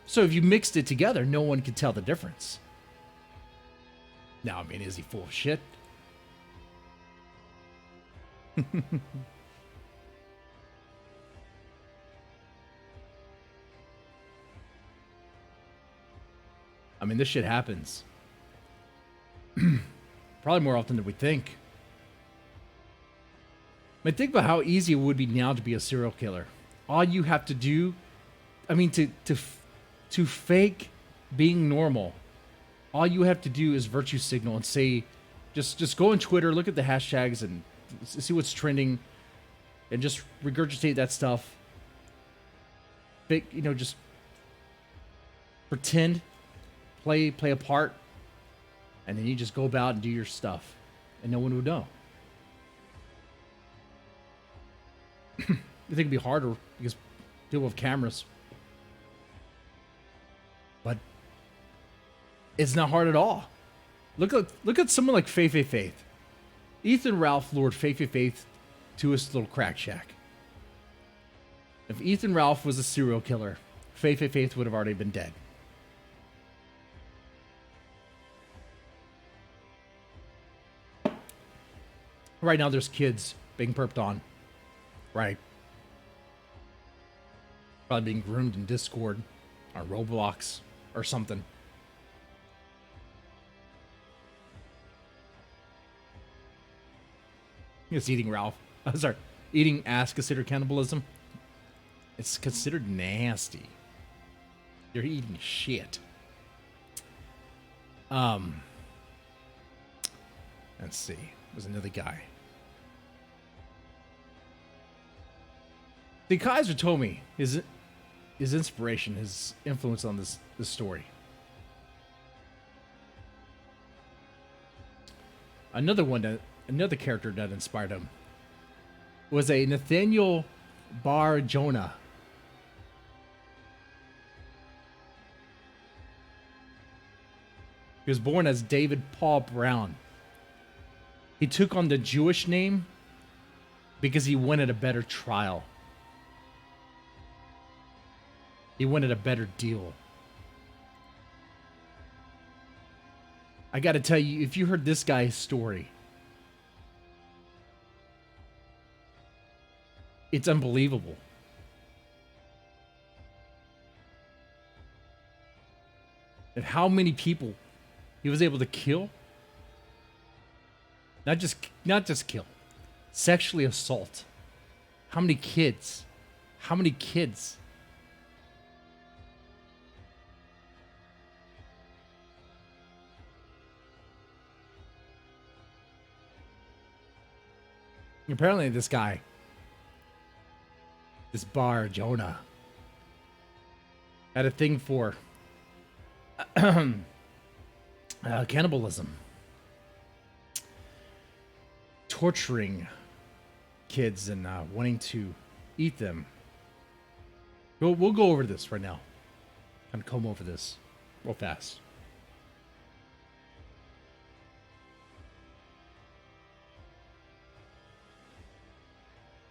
So if you mixed it together, no one could tell the difference. Now, I mean, is he full of shit? I mean, this shit happens. Probably more often than we think. I mean, think about how easy it would be now to be a serial killer. All you have to do, I mean, to fake being normal, all you have to do is virtue signal and say, just go on Twitter, look at the hashtags and see what's trending, and just regurgitate that stuff. Fake, just pretend, play a part, and then you just go about and do your stuff, and no one would know. You think it'd be harder because people have cameras, but it's not hard at all. Look at someone like Faith. Ethan Ralph lured Faith to his little crack shack. If Ethan Ralph was a serial killer, Faith would have already been dead. Right now, there's kids being perped on. Right. Probably being groomed in Discord or Roblox or something. It's eating Ralph. Sorry, eating ass considered cannibalism. It's considered nasty. You're eating shit. Let's see. There's another guy. The Kaiser told me his inspiration, his influence on this story. Another character that inspired him was a Nathaniel Bar Jonah. He was born as David Paul Brown. He took on the Jewish name because he wanted a better trial. He wanted a better deal. I got to tell you, if you heard this guy's story, it's unbelievable. And how many people he was able to kill? Not just kill, sexually assault. How many kids? How many kids? Apparently this guy, this Bar Jonah, had a thing for cannibalism. Torturing kids and wanting to eat them. We'll go over this right now. Kind of comb over this real fast.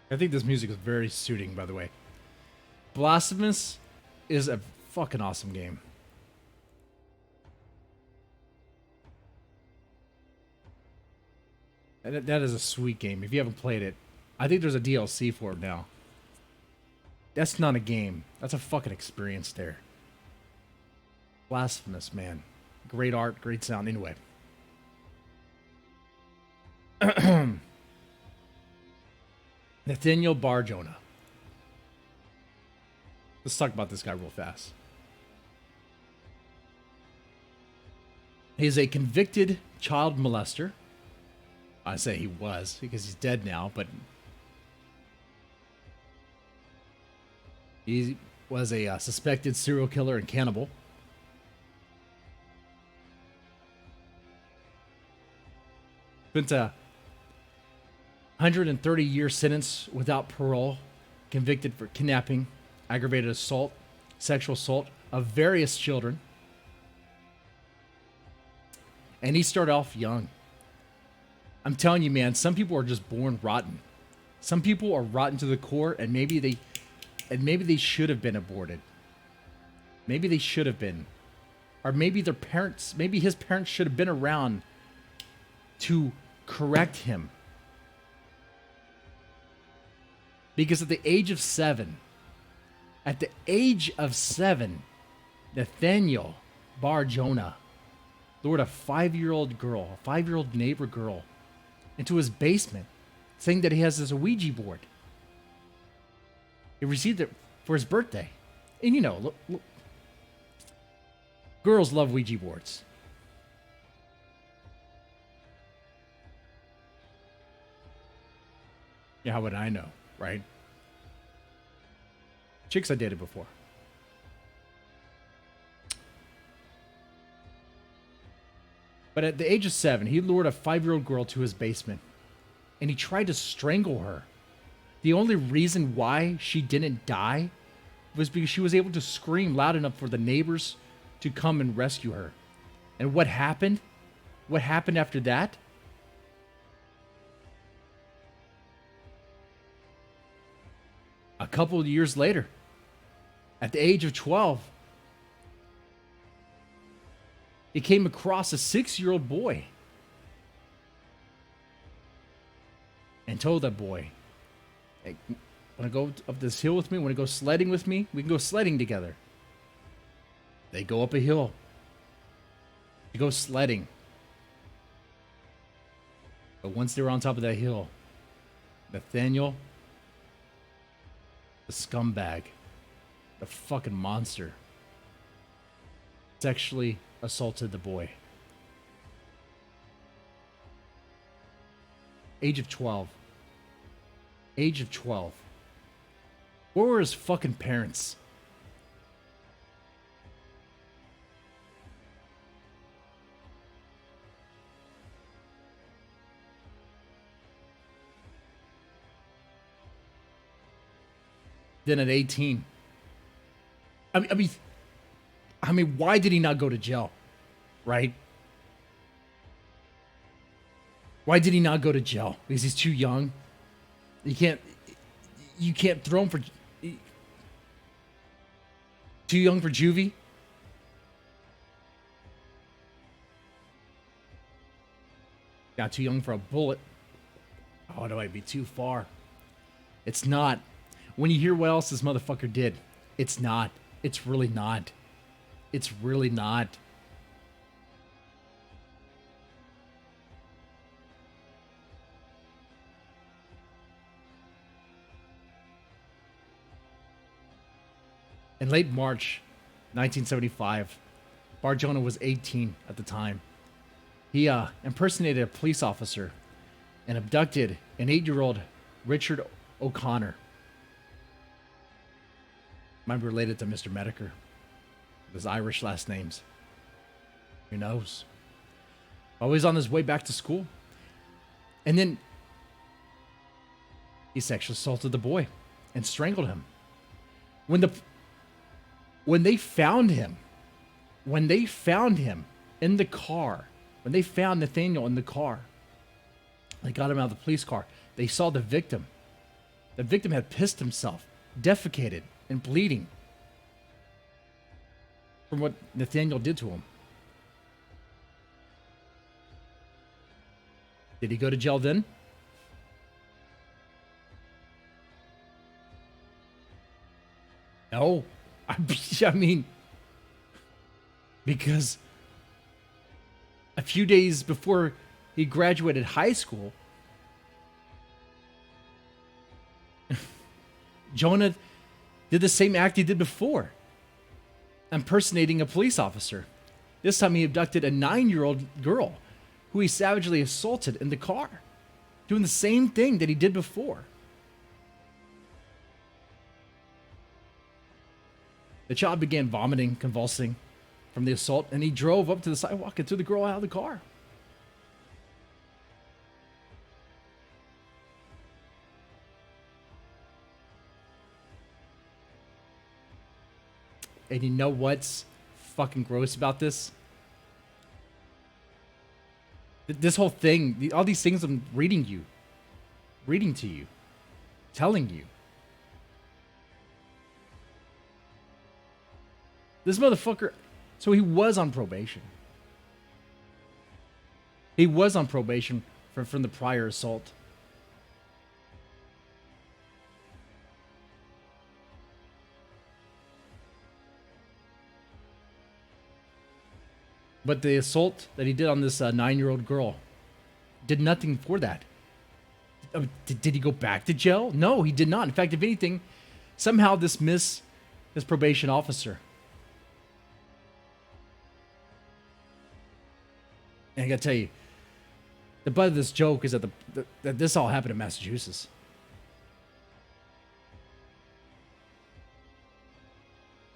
I think this music is very suiting, by the way. Blasphemous is a fucking awesome game. And that is a sweet game. If you haven't played it, I think there's a DLC for it now. That's not a game. That's a fucking experience there. Blasphemous, man. Great art, great sound. Anyway. Nathaniel Bar Jonah. Let's talk about this guy real fast. He is a convicted child molester. I say he was because he's dead now, but he was a suspected serial killer and cannibal. Spent a 130-year sentence without parole, convicted for kidnapping, aggravated assault, sexual assault of various children. And he started off young. I'm telling you, man, some people are just born rotten. Some people are rotten to the core, and maybe they should have been aborted. Maybe they should have been. Or maybe their parents, maybe his parents should have been around to correct him. Because at the age of 7, Nathaniel Bar Jonah lured a 5-year-old neighbor girl, into his basement, saying that he has this Ouija board. He received it for his birthday. And you know, look, girls love Ouija boards. Yeah, how would I know, right? Chicks I dated before. But at the age of 7, he lured a 5-year-old girl to his basement, and he tried to strangle her. The only reason why she didn't die was because she was able to scream loud enough for the neighbors to come and rescue her. And what happened? What happened after that? A couple of years later, at the age of 12, he came across a 6-year-old boy and told that boy, "Hey, want to go up this hill with me? Want to go sledding with me? We can go sledding together." They go up a hill. They go sledding. But once they were on top of that hill, Nathaniel, the scumbag, the fucking monster, sexually assaulted the boy. Age of 12. Age of 12. Where were his fucking parents? Then at 18. I mean, why did he not go to jail? Right? Why did he not go to jail? Because he's too young. You can't throw him for too young for juvie. Got too young for a bullet. Oh, it might be too far. It's not. When you hear what else this motherfucker did, it's not. It's really not. It's really not. In late March 1975, Barjona was 18 at the time. He impersonated a police officer and abducted an 8-year-old Richard O'Connor. Might be related to Mr. Medicare. With his Irish last names. Who knows? Always on his way back to school. And then he sexually assaulted the boy and strangled him. When they found him in the car, when they found Nathaniel in the car, they got him out of the police car. They saw the victim. The victim had pissed himself, defecated, and bleeding from what Nathaniel did to him. Did he go to jail then? No. I mean, because a few days before he graduated high school, Jonah did the same act he did before, impersonating a police officer. This time he abducted a 9-year-old girl who he savagely assaulted in the car, doing the same thing that he did before. The child began vomiting, convulsing from the assault, and he drove up to the sidewalk and threw the girl out of the car. And you know what's fucking gross about this? This whole thing, all these things I'm reading to you, telling you. This motherfucker, so he was on probation. He was on probation from the prior assault. But the assault that he did on this 9-year-old girl did nothing for that. Did he go back to jail? No, he did not. In fact, if anything, somehow dismissed his probation officer. And I gotta tell you, the butt of this joke is that that this all happened in Massachusetts.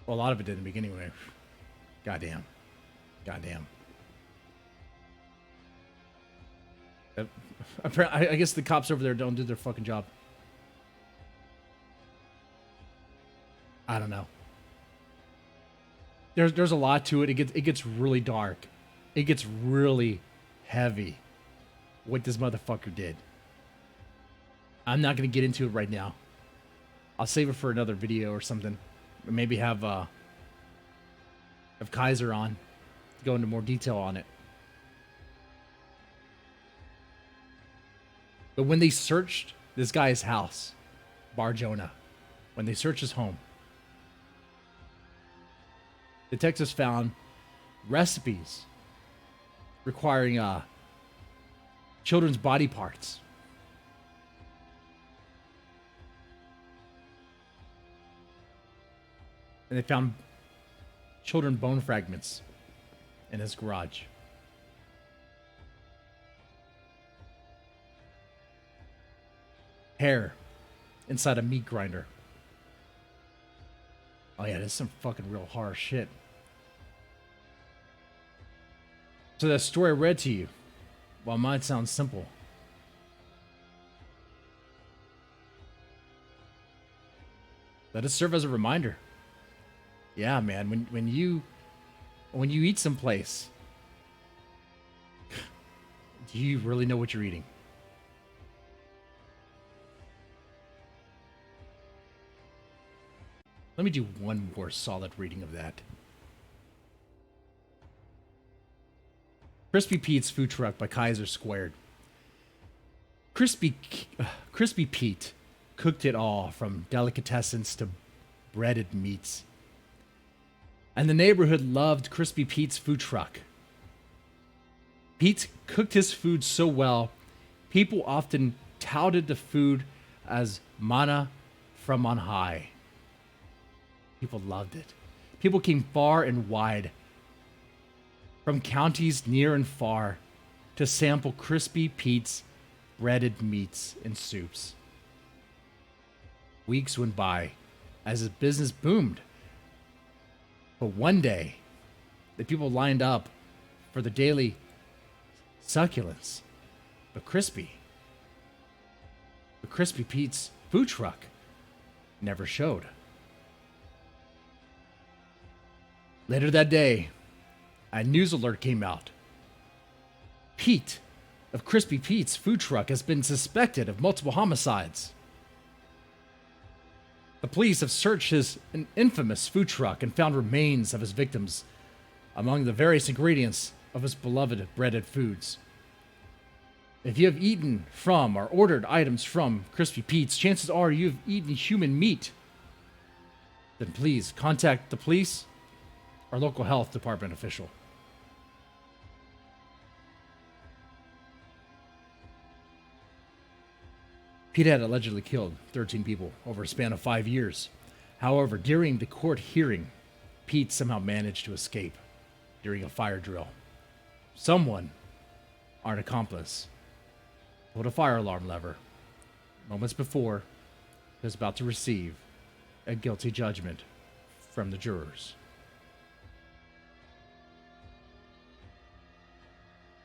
Well, a lot of it did in the beginning. Anyway. Goddamn. I guess the cops over there don't do their fucking job. I don't know. There's a lot to it. It gets really dark. It gets really heavy. What this motherfucker did. I'm not gonna get into it right now. I'll save it for another video or something. Or maybe have Kaiser on to go into more detail on it. But when they searched this guy's house, Barjona, when they searched his home, detectives found recipes requiring children's body parts. and they found children bone fragments in his garage. Hair inside a meat grinder. Oh yeah, this is some fucking real horror shit. So that story I read to you, while mine sounds simple, let it serve as a reminder. Yeah, man, when you eat someplace, do you really know what you're eating? Let me do one more solid reading of that. Crispy Pete's Food Truck by Kaiser Squared. Crispy Pete cooked it all, from delicatessens to breaded meats. And the neighborhood loved Crispy Pete's Food Truck. Pete cooked his food so well, people often touted the food as manna from on high. People loved it. People came far and wide, from counties near and far, to sample Crispy Pete's breaded meats and soups. Weeks went by as his business boomed. But one day, the people lined up for the daily succulents. But Crispy Pete's Food Truck never showed. Later that day, a news alert came out. Pete of Crispy Pete's Food Truck has been suspected of multiple homicides. The police have searched his infamous food truck and found remains of his victims among the various ingredients of his beloved breaded foods. If you have eaten from or ordered items from Crispy Pete's, chances are you've eaten human meat. Then please contact the police or local health department official. Pete had allegedly killed 13 people over a span of 5 years. However, during the court hearing, Pete somehow managed to escape during a fire drill. Someone, or an accomplice, pulled a fire alarm lever moments before he was about to receive a guilty judgment from the jurors.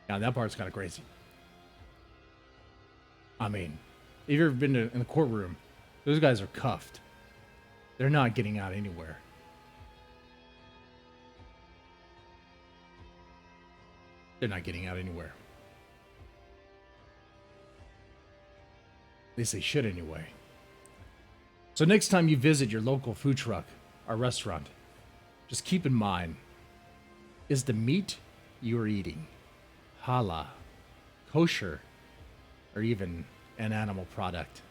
Now that part's kind of crazy. I mean, if you've ever been in the courtroom, those guys are cuffed. They're not getting out anywhere. They're not getting out anywhere. At least they should anyway. So next time you visit your local food truck or restaurant, just keep in mind, is the meat you are eating halal, kosher, or even an animal product?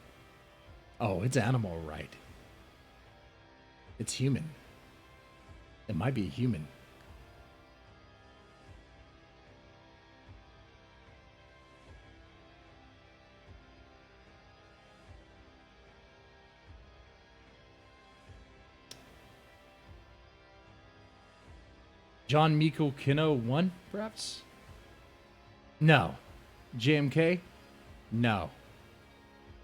Oh, it's animal, right? It's human. It might be a human. John Miko Kino 1, perhaps? No. JMK? No.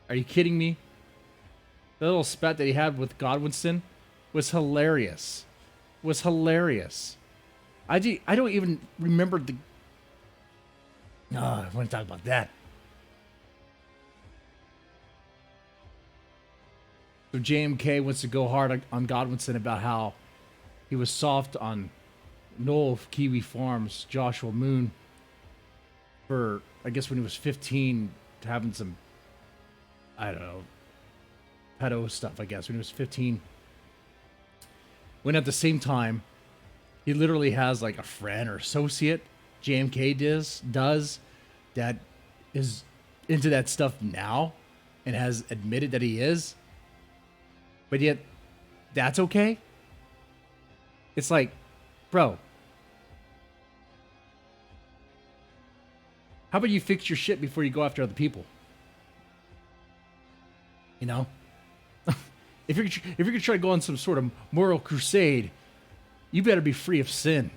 Are you kidding me? The little spat that he had with Godwinson was hilarious. Was hilarious. I don't even remember the... No, I want to talk about that. So JMK wants to go hard on Godwinson about how he was soft on Noel of Kiwi Farms, Joshua Moon, for, I guess, when he was 15, having some, I don't know, pedo stuff, I guess, when he was 15. When at the same time, he literally has like a friend or associate, JMK does, that is into that stuff now and has admitted that he is. But yet, that's okay? It's like, bro, how about you fix your shit before you go after other people? You know? If you're gonna try to go on some sort of moral crusade, you better be free of sin.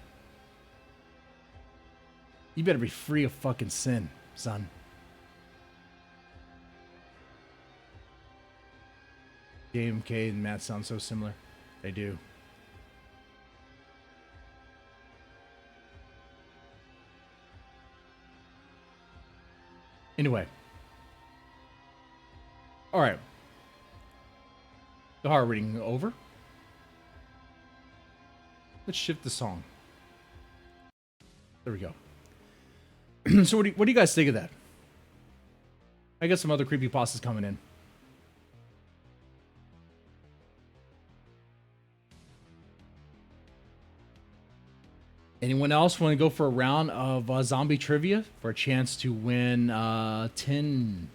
You better be free of fucking sin, son. JMK and Matt sound so similar. They do. Anyway. All right. The horror reading over. Let's shift the song. There we go. So what do you guys think of that? I got some other creepypastas coming in. Anyone else want to go for a round of zombie trivia for a chance to win $10?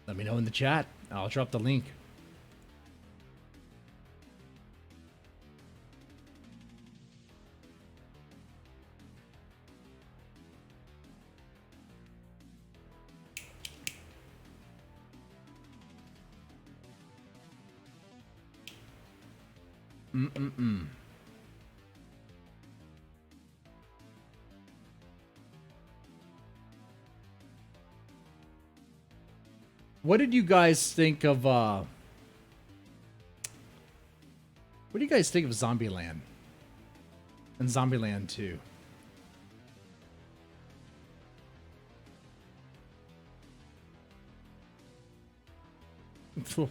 Let me know in the chat. I'll drop the link. What did you guys think of what do you guys think of Zombieland? And Zombieland 2?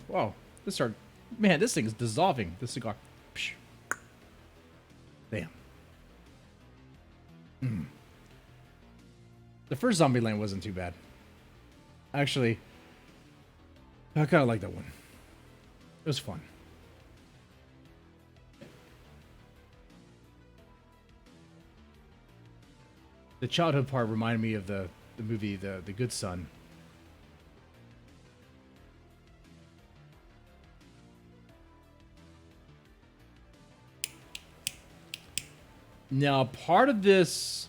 Wow, this thing is dissolving. This cigar. Psh. Damn. The first Zombieland wasn't too bad. Actually, I kind of like that one. It was fun. The childhood part reminded me of the movie The Good Son. Now, part of this...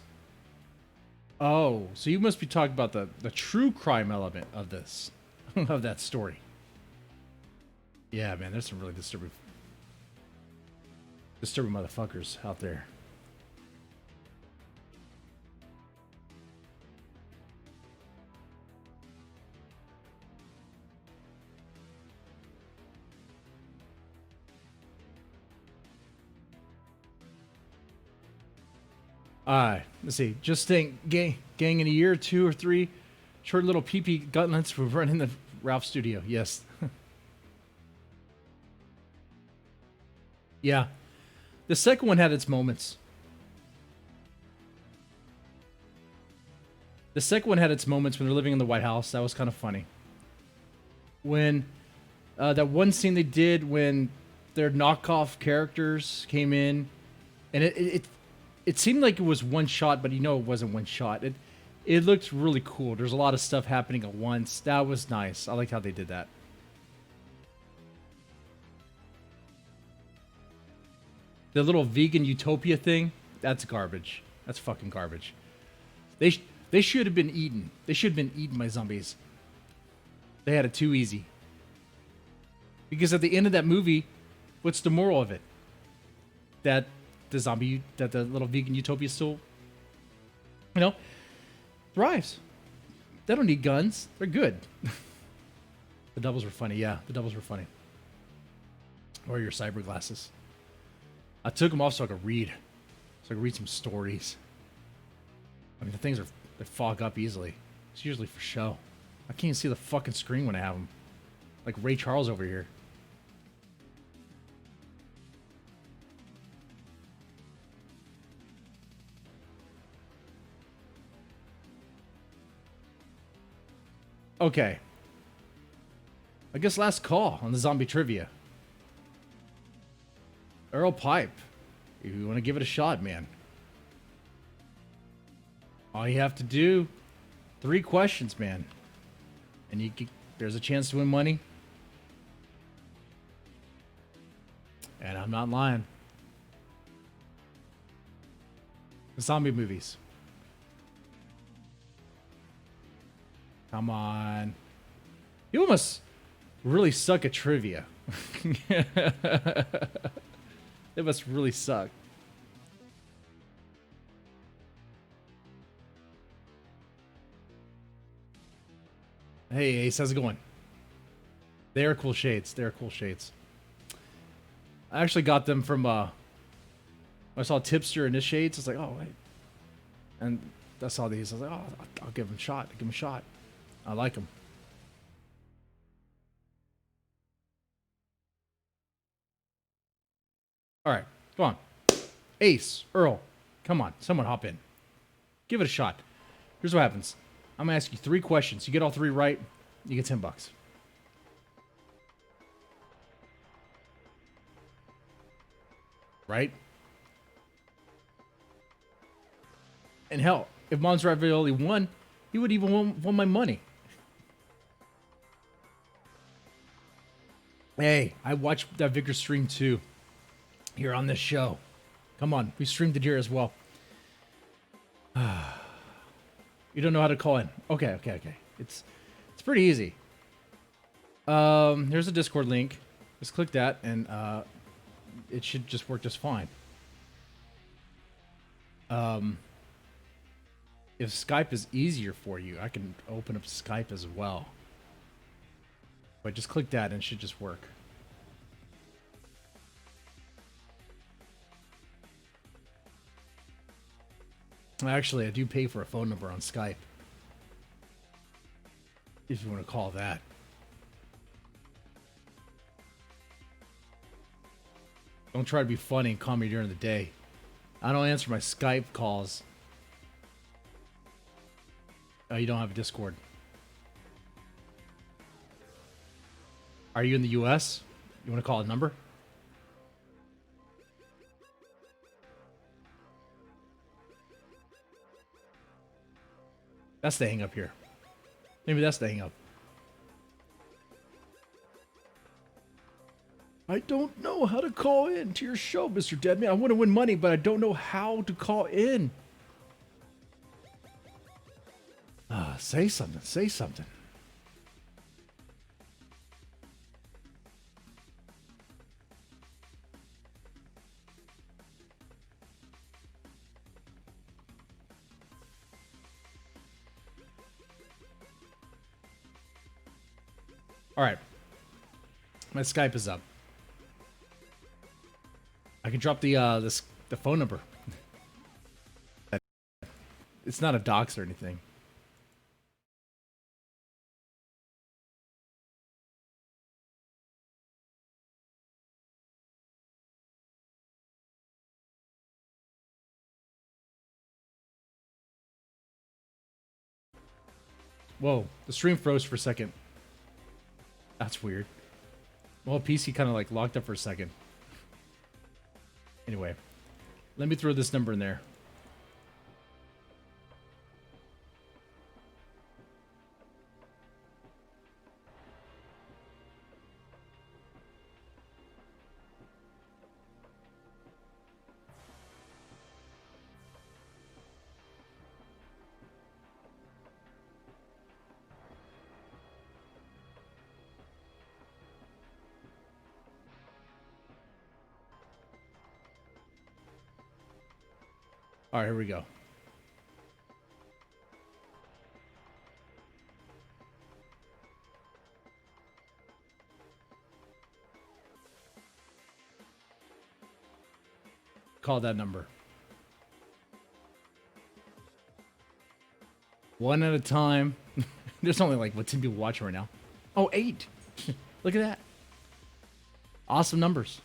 Oh, so you must be talking about the true crime element of this. Of that story. Yeah, man, there's some really disturbing motherfuckers out there. Let's see. Just think, gang in a year or 2 or 3, short little pee-pee gutlets will run in the Ralph studio. Yes. Yeah. The second one had its moments. The second one had its moments when they're living in the White House. That was kind of funny. When that one scene they did when their knockoff characters came in, and it seemed like it was one shot, but you know it wasn't one shot. It looked really cool. There's a lot of stuff happening at once. That was nice. I liked how they did that. The little vegan utopia thing, that's garbage. That's fucking garbage. They should have been eaten. They should have been eaten by zombies. They had it too easy. Because at the end of that movie, what's the moral of it? That the little vegan utopia still, thrives. They don't need guns. They're good. The doubles were funny. Yeah, the doubles were funny. Or your cyber glasses. I took them off so I could read. So I could read some stories. I mean, the things they fog up easily. It's usually for show. I can't even see the fucking screen when I have them. Like Ray Charles over here. Okay. I guess last call on the zombie trivia. Earl Pipe. If you want to give it a shot, man. All you have to do, 3 questions, man. And there's a chance to win money. And I'm not lying. Zombie movies. Come on. You must really suck at trivia. It must really suck. Hey, Ace, how's it going? They are cool shades. They are cool shades. I actually got them from, I saw Tipster in his shades. I was like, oh, wait. And I saw these. I was like, oh, I'll give them a shot. Give them a shot. I like them. All right, come on. Ace, Earl, come on. Someone hop in. Give it a shot. Here's what happens. I'm going to ask you 3 questions. You get all 3 right, you get $10. Right? And hell, if Monster Ravioli won, he would even won my money. Hey, I watched that Vickers stream too. Here on this show. Come on, we streamed it here as well. You don't know how to call in. Okay. It's pretty easy. Here's a Discord link. Just click that and it should just work just fine. If Skype is easier for you, I can open up Skype as well. But just click that and it should just work. Actually, I do pay for a phone number on Skype. If you want to call that. Don't try to be funny and call me during the day. I don't answer my Skype calls. Oh, you don't have a Discord. Are you in the US? You want to call a number? That's the hang up here. Maybe that's the hang up. I don't know how to call in to your show, Mr. Deadman. I want to win money, but I don't know how to call in. Say something. Say something. All right. My Skype is up. I can drop the phone number. It's not a dox or anything. Whoa, the stream froze for a second. That's weird. Well, PC kind of like locked up for a second. Anyway, let me throw this number in there. All right, here we go. Call that number. One at a time. There's only like, what, 10 people watching right now? Oh, 8. Look at that. Awesome numbers.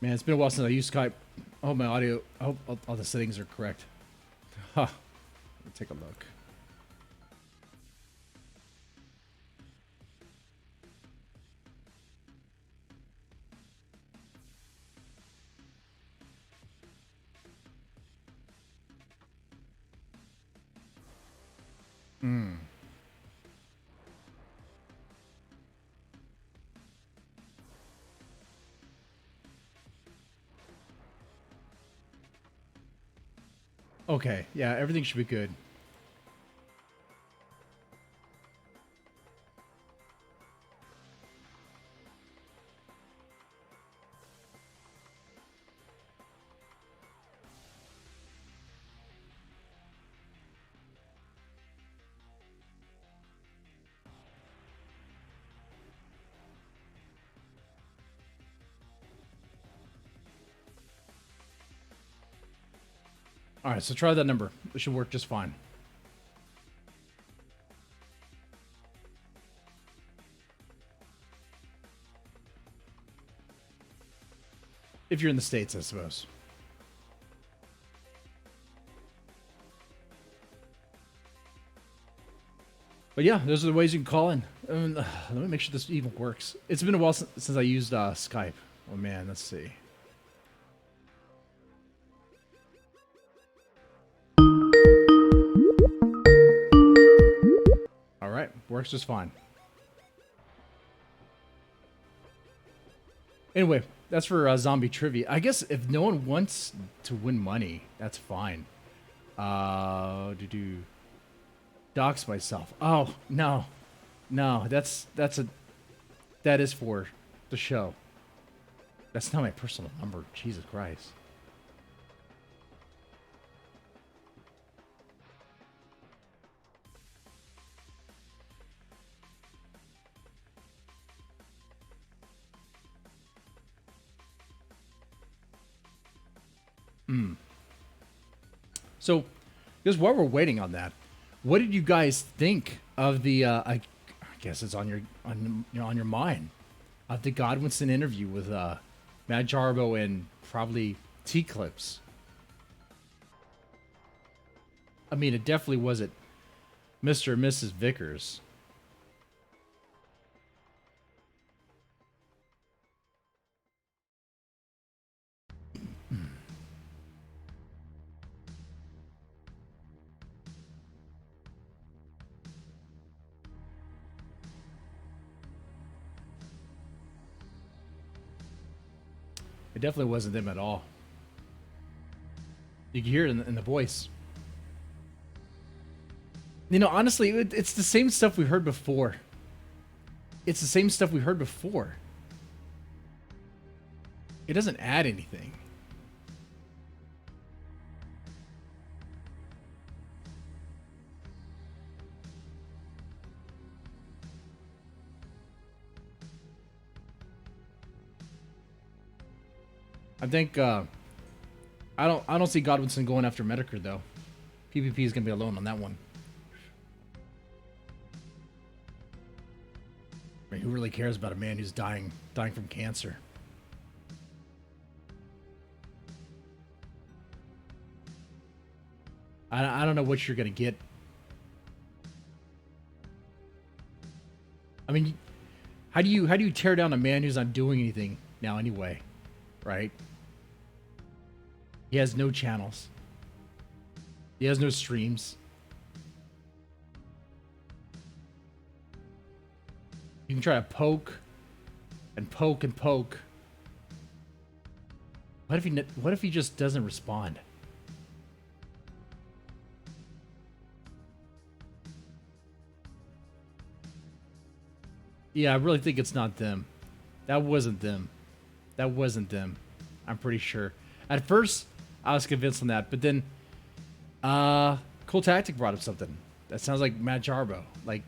Man, it's been a while since I used Skype. I hope my audio, I hope all the settings are correct. Huh. Let me take a look. Okay, yeah, everything should be good. All right, so try that number. It should work just fine. If you're in the States, I suppose. But yeah, those are the ways you can call in. Let me make sure this even works. It's been a while since I used Skype. Oh man, let's see. All right, works just fine. Anyway, that's for zombie trivia. I guess if no one wants to win money, that's fine. Dox myself. Oh no, that is for the show. That's not my personal number. Jesus Christ. So, just while we're waiting on that, what did you guys think of the? I guess it's on your mind, of the Godwinson interview with Matt Jarbo and probably T-Clips. I mean, it definitely wasn't Mr. and Mrs. Vickers. It definitely wasn't them at all. You can hear it in the voice. You know, honestly, it's the same stuff we heard before. It's the same stuff we heard before. It doesn't add anything. I think I don't see Godwinson going after Medicare though. PvP is gonna be alone on that one. I mean, who really cares about a man who's dying from cancer? I don't know what you're gonna get. I mean, how do you tear down a man who's not doing anything now anyway, right? He has no channels. He has no streams. You can try to poke and poke and poke. What if he just doesn't respond? Yeah, I really think it's not them. That wasn't them. That wasn't them. I'm pretty sure. At first, I was convinced on that, but then Cool Tactic brought up something. That sounds like Matt Jarbo, like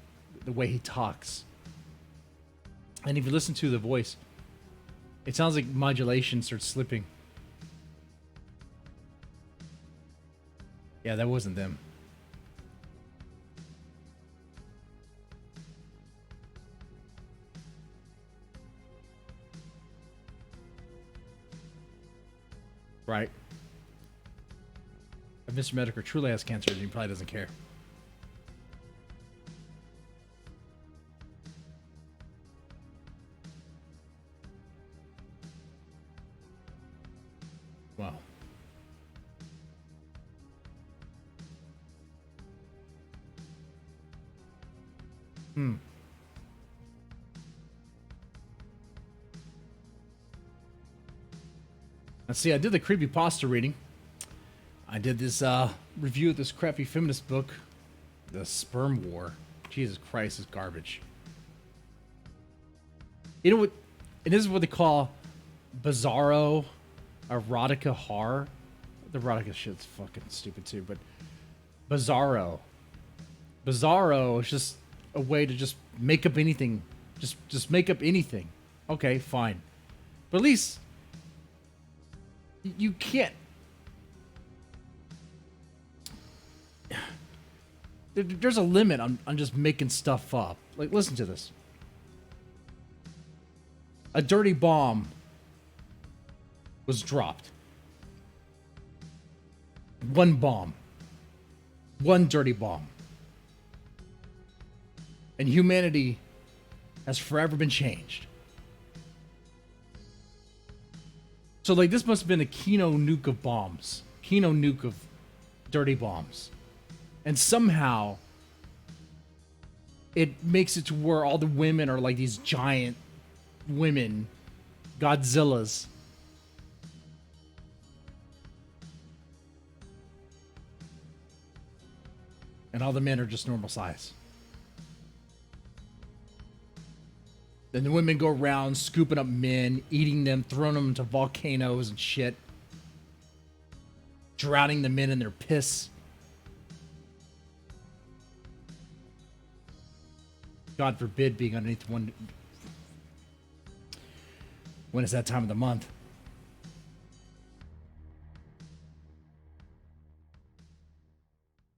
the way he talks. And if you listen to the voice, it sounds like modulation starts slipping. Yeah, that wasn't them. Right. If Mr. Medicare truly has cancer, he probably doesn't care. Wow. Let's see, I did the creepypasta reading. I did this review of this crappy feminist book, The Sperm War. Jesus Christ, it's garbage. You know what? And this is what they call bizarro erotica horror. The erotica shit's fucking stupid too, but bizarro. Bizarro is just a way to just make up anything. Just make up anything. Okay, fine. But at least you can't. There's a limit on just making stuff up. Like, listen to this. A dirty bomb was dropped. One bomb. One dirty bomb. And humanity has forever been changed. So, like, this must have been a Kino nuke of bombs. Kino nuke of dirty bombs. And somehow, it makes it to where all the women are like these giant women, Godzillas. And all the men are just normal size. Then the women go around scooping up men, eating them, throwing them into volcanoes and shit. Drowning the men in their piss. God forbid being underneath one when it's that time of the month.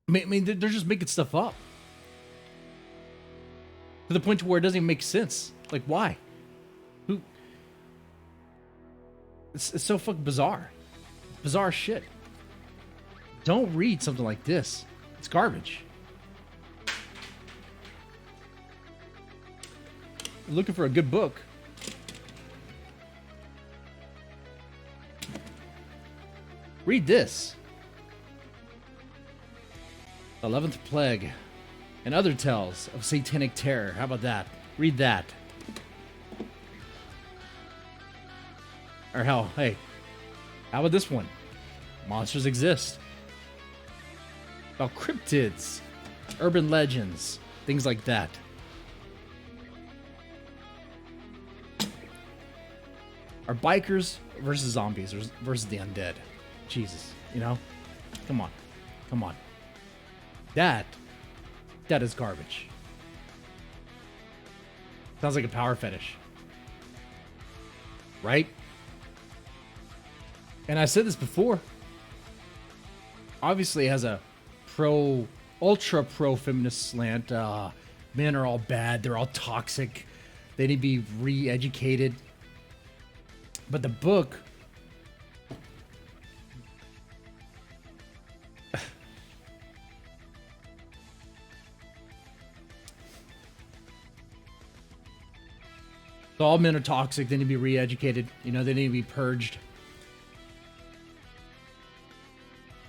I mean, they're just making stuff up. To the point to where it doesn't even make sense. Like, why? Who? It's so fucking bizarre. Bizarre shit. Don't read something like this. It's garbage. Looking for a good book. Read this. 11th Plague and Other Tales of Satanic Terror. How about that? Read that. Or hell, hey, how about this one? Monsters Exist. About cryptids, urban legends, things like that. Are bikers versus zombies versus the undead. Jesus, you know? Come on. Come on. That is garbage. Sounds like a power fetish. Right? And I said this before. Obviously it has a ultra pro feminist slant. Men are all bad. They're all toxic. They need to be re-educated. But the book so all men are toxic. They need to be re-educated. You know, they need to be purged.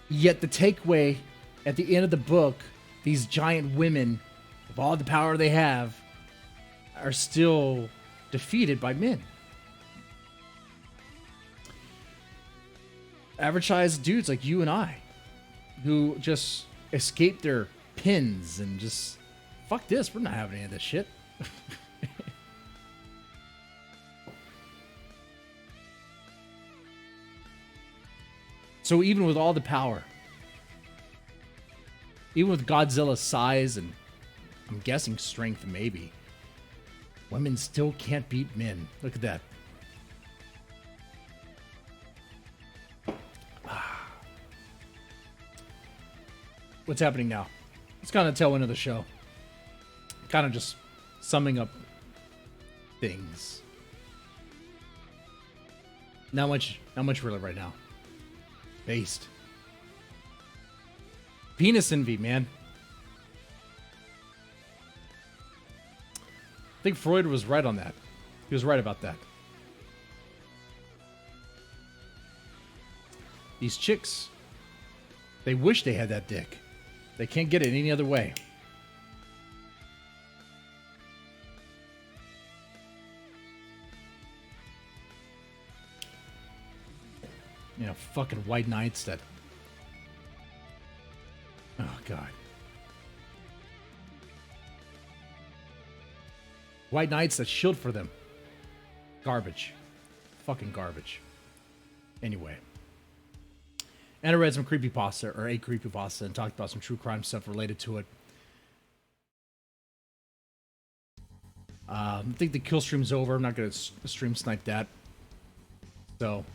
Yet the takeaway at the end of the book, these giant women, with all the power they have, are still defeated by men. Average-sized dudes like you and I, who just escape their pins and just, fuck this, we're not having any of this shit. So even with all the power, even with Godzilla's size and I'm guessing strength maybe, women still can't beat men. Look at that. What's happening now? It's kind of tail end of the show. Kind of just summing up things. Not much really right now. Based. Penis envy, man. I think Freud was right on that. He was right about that. These chicks, they wish they had that dick. They can't get it any other way. You know, fucking white knights that God. White Knights, that shield for them. Garbage. Fucking garbage. Anyway. And I read some creepypasta, or a creepypasta, and talked about some true crime stuff related to it. I think the kill stream's over. I'm not going to stream snipe that. So,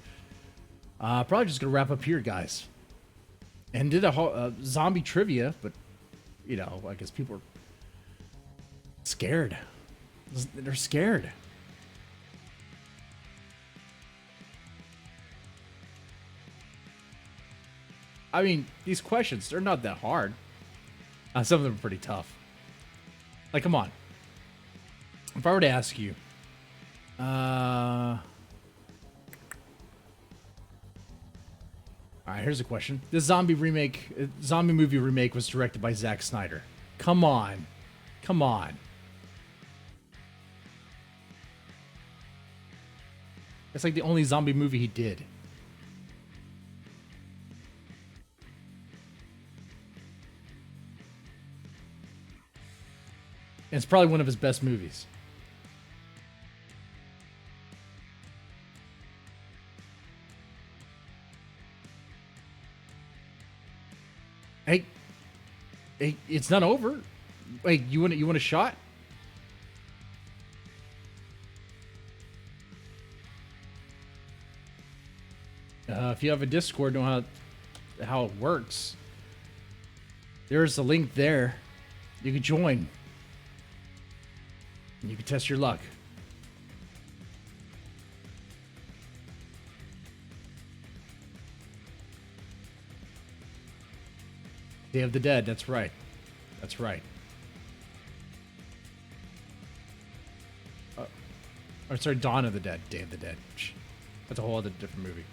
probably just going to wrap up here, guys. And did a whole zombie trivia, but, you know, I guess people are scared. They're scared. I mean, these questions, they're not that hard. Some of them are pretty tough. Like, come on. If I were to ask you, all right, here's a question. This zombie movie remake was directed by Zack Snyder. Come on. Come on. It's like the only zombie movie he did. And it's probably one of his best movies. Hey, it's not over. Wait, you want a shot? If you have a Discord, know how it works. There's a link there. You can join. And you can test your luck. Day of the Dead, that's right. That's right. Or sorry, Dawn of the Dead. Day of the Dead. That's a whole other different movie.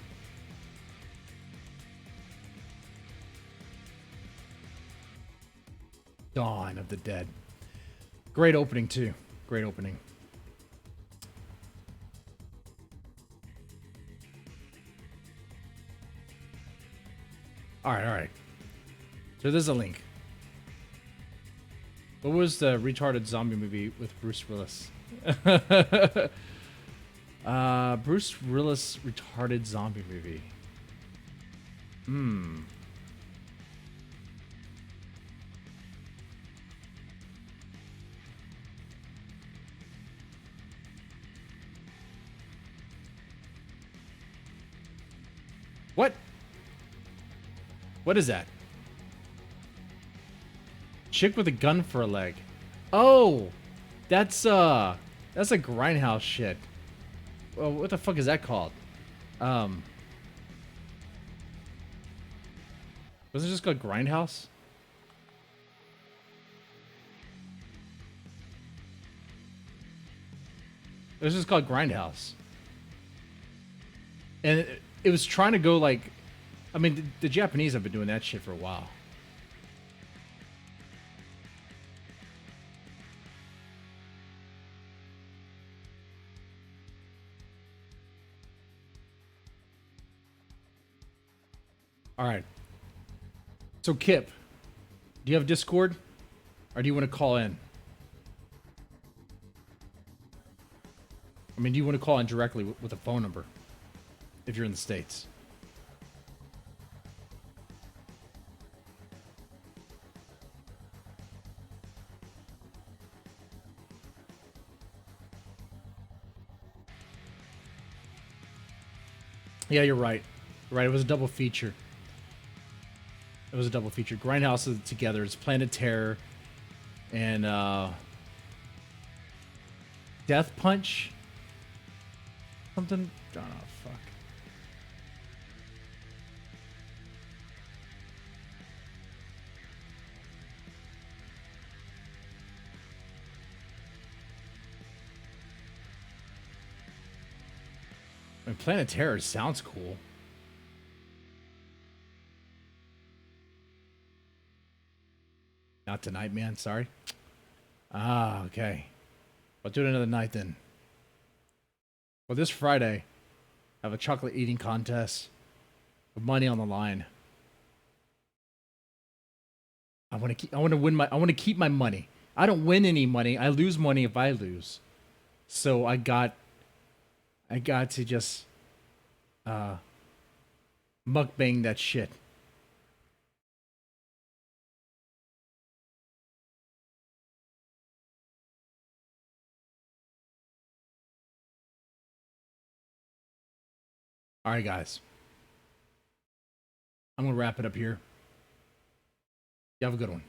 Dawn of the Dead. Great opening, too. Great opening. All right. So there's a link. What was the retarded zombie movie with Bruce Willis? Bruce Willis retarded zombie movie. What? What is that? Chick with a gun for a leg. Oh, that's a Grindhouse shit. Well, what the fuck is that called? Was it just called Grindhouse? It was just called Grindhouse. And it was trying to go like, I mean, the Japanese have been doing that shit for a while. All right. So, Kip, do you have Discord? Or do you want to call in? I mean, do you want to call in directly with a phone number? If you're in the States. Yeah, you're right. You're right, it was a double feature. It was a double feature. Grindhouse is together. It's Planet Terror and Death Punch. Something. Oh, fuck. I mean, Planet Terror sounds cool. Not tonight, man. Sorry. Ah, okay. I'll do it another night then. Well, this Friday, I have a chocolate eating contest with money on the line. I want to keep my money. I don't win any money. I lose money if I lose. So I got to just mukbang that shit. All right, guys. I'm going to wrap it up here. You have a good one.